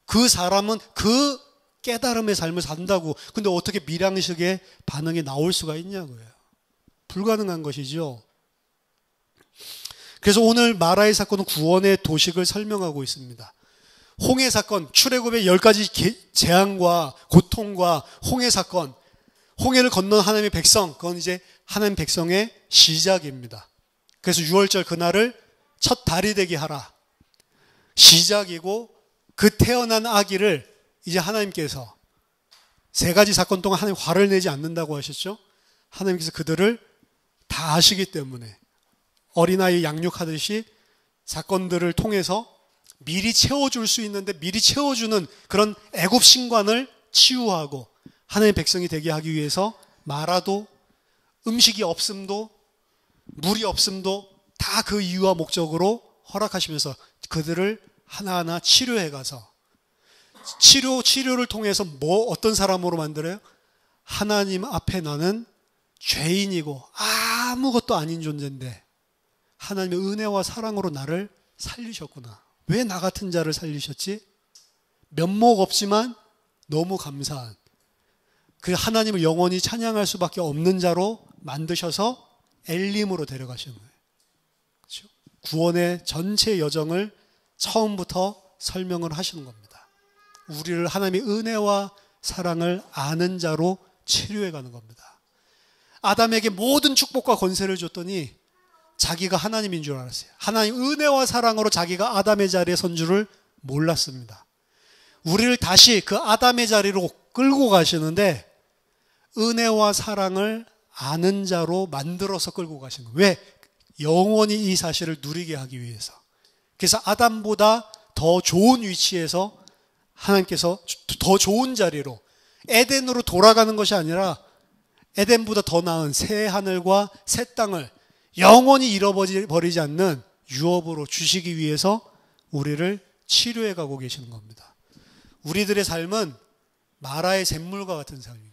그 사람은 그 깨달음의 삶을 산다고. 근데 어떻게 밀양식의 반응이 나올 수가 있냐고요. 불가능한 것이죠. 그래서 오늘 마라의 사건은 구원의 도식을 설명하고 있습니다. 홍해 사건, 출애굽의 10가지 재앙과 고통과 홍해 사건, 홍해를 건넌 하나님의 백성, 그건 이제 하나님 백성의 시작입니다. 그래서 6월절 그날을 첫 달이 되게 하라. 시작이고 그 태어난 아기를 이제 하나님께서 3가지 사건 동안 하나님 화를 내지 않는다고 하셨죠. 하나님께서 그들을 다 아시기 때문에 어린아이 양육하듯이 사건들을 통해서 미리 채워줄 수 있는데 미리 채워주는 그런 애굽 신관을 치유하고 하나님의 백성이 되게 하기 위해서 마라도 음식이 없음도 물이 없음도 다 그 이유와 목적으로 허락하시면서 그들을 하나하나 치료해 가서 치료를 통해서 어떤 사람으로 만들어요? 하나님 앞에 나는 죄인이고 아무것도 아닌 존재인데 하나님의 은혜와 사랑으로 나를 살리셨구나. 왜 나 같은 자를 살리셨지? 면목 없지만 너무 감사한 그 하나님을 영원히 찬양할 수밖에 없는 자로 만드셔서 엘림으로 데려가시는 거예요. 그렇죠? 구원의 전체 여정을 처음부터 설명을 하시는 겁니다. 우리를 하나님의 은혜와 사랑을 아는 자로 치료해 가는 겁니다. 아담에게 모든 축복과 권세를 줬더니 자기가 하나님인 줄 알았어요. 하나님 은혜와 사랑으로 자기가 아담의 자리에 선 줄을 몰랐습니다. 우리를 다시 그 아담의 자리로 끌고 가시는데 은혜와 사랑을 아는 자로 만들어서 끌고 가시는 거예요. 왜? 영원히 이 사실을 누리게 하기 위해서. 그래서 아담보다 더 좋은 위치에서 하나님께서 더 좋은 자리로 에덴으로 돌아가는 것이 아니라 에덴보다 더 나은 새 하늘과 새 땅을 영원히 잃어버리지 않는 유업으로 주시기 위해서 우리를 치료해 가고 계시는 겁니다. 우리들의 삶은 마라의 잿물과 같은 삶이에요.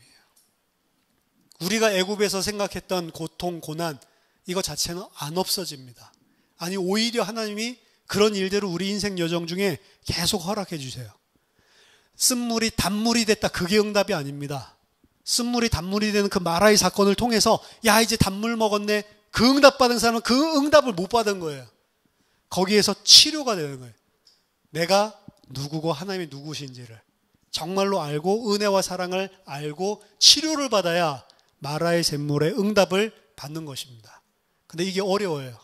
우리가 애굽에서 생각했던 고통, 고난 이거 자체는 안 없어집니다. 아니 오히려 하나님이 그런 일대로 우리 인생 여정 중에 계속 허락해 주세요. 쓴물이 단물이 됐다. 그게 응답이 아닙니다. 쓴물이 단물이 되는 그 마라의 사건을 통해서 야 이제 단물 먹었네. 그 응답 받은 사람은 그 응답을 못 받은 거예요. 거기에서 치료가 되는 거예요. 내가 누구고 하나님이 누구신지를 정말로 알고 은혜와 사랑을 알고 치료를 받아야 마라의 샘물의 응답을 받는 것입니다. 근데 이게 어려워요.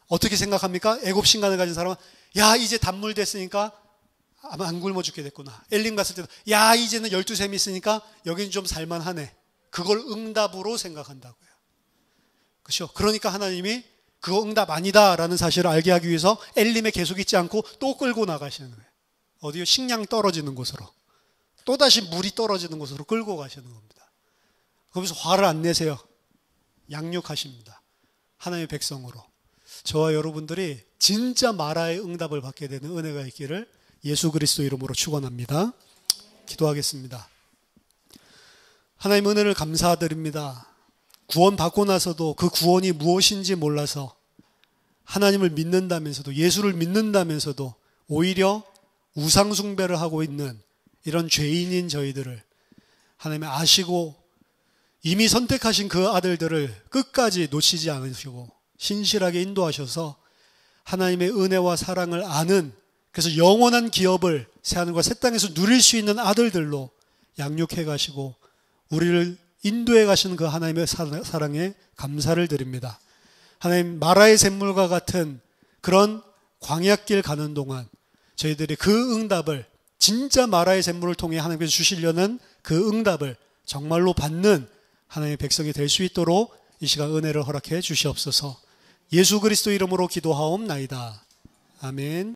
어떻게 생각합니까? 애굽 신간을 가진 사람은 야 이제 단물 됐으니까 아마 안 굶어 죽게 됐구나. 엘림 갔을 때도 야 이제는 12샘이 있으니까 여긴 좀 살만하네. 그걸 응답으로 생각한다고요. 그렇죠? 그러니까 하나님이 그거 응답 아니다라는 사실을 알게 하기 위해서 엘림에 계속 있지 않고 또 끌고 나가시는 거예요. 어디요? 식량 떨어지는 곳으로. 또다시 물이 떨어지는 곳으로 끌고 가시는 겁니다. 거기서 화를 안 내세요. 양육하십니다. 하나님의 백성으로. 저와 여러분들이 진짜 마라의 응답을 받게 되는 은혜가 있기를 예수 그리스도 이름으로 축원합니다. 기도하겠습니다. 하나님 은혜를 감사드립니다. 구원 받고 나서도 그 구원이 무엇인지 몰라서 하나님을 믿는다면서도 예수를 믿는다면서도 오히려 우상 숭배를 하고 있는 이런 죄인인 저희들을 하나님이 아시고 이미 선택하신 그 아들들을 끝까지 놓치지 않으시고 신실하게 인도하셔서 하나님의 은혜와 사랑을 아는 그래서 영원한 기업을 새하늘과 새 땅에서 누릴 수 있는 아들들로 양육해 가시고 우리를 인도해 가시는 그 하나님의 사랑에 감사를 드립니다. 하나님 마라의 샘물과 같은 그런 광야길 가는 동안 저희들이 그 응답을 진짜 마라의 샘물을 통해 하나님께서 주시려는 그 응답을 정말로 받는 하나님의 백성이 될 수 있도록 이 시간 은혜를 허락해 주시옵소서. 예수 그리스도 이름으로 기도하옵나이다. 아멘.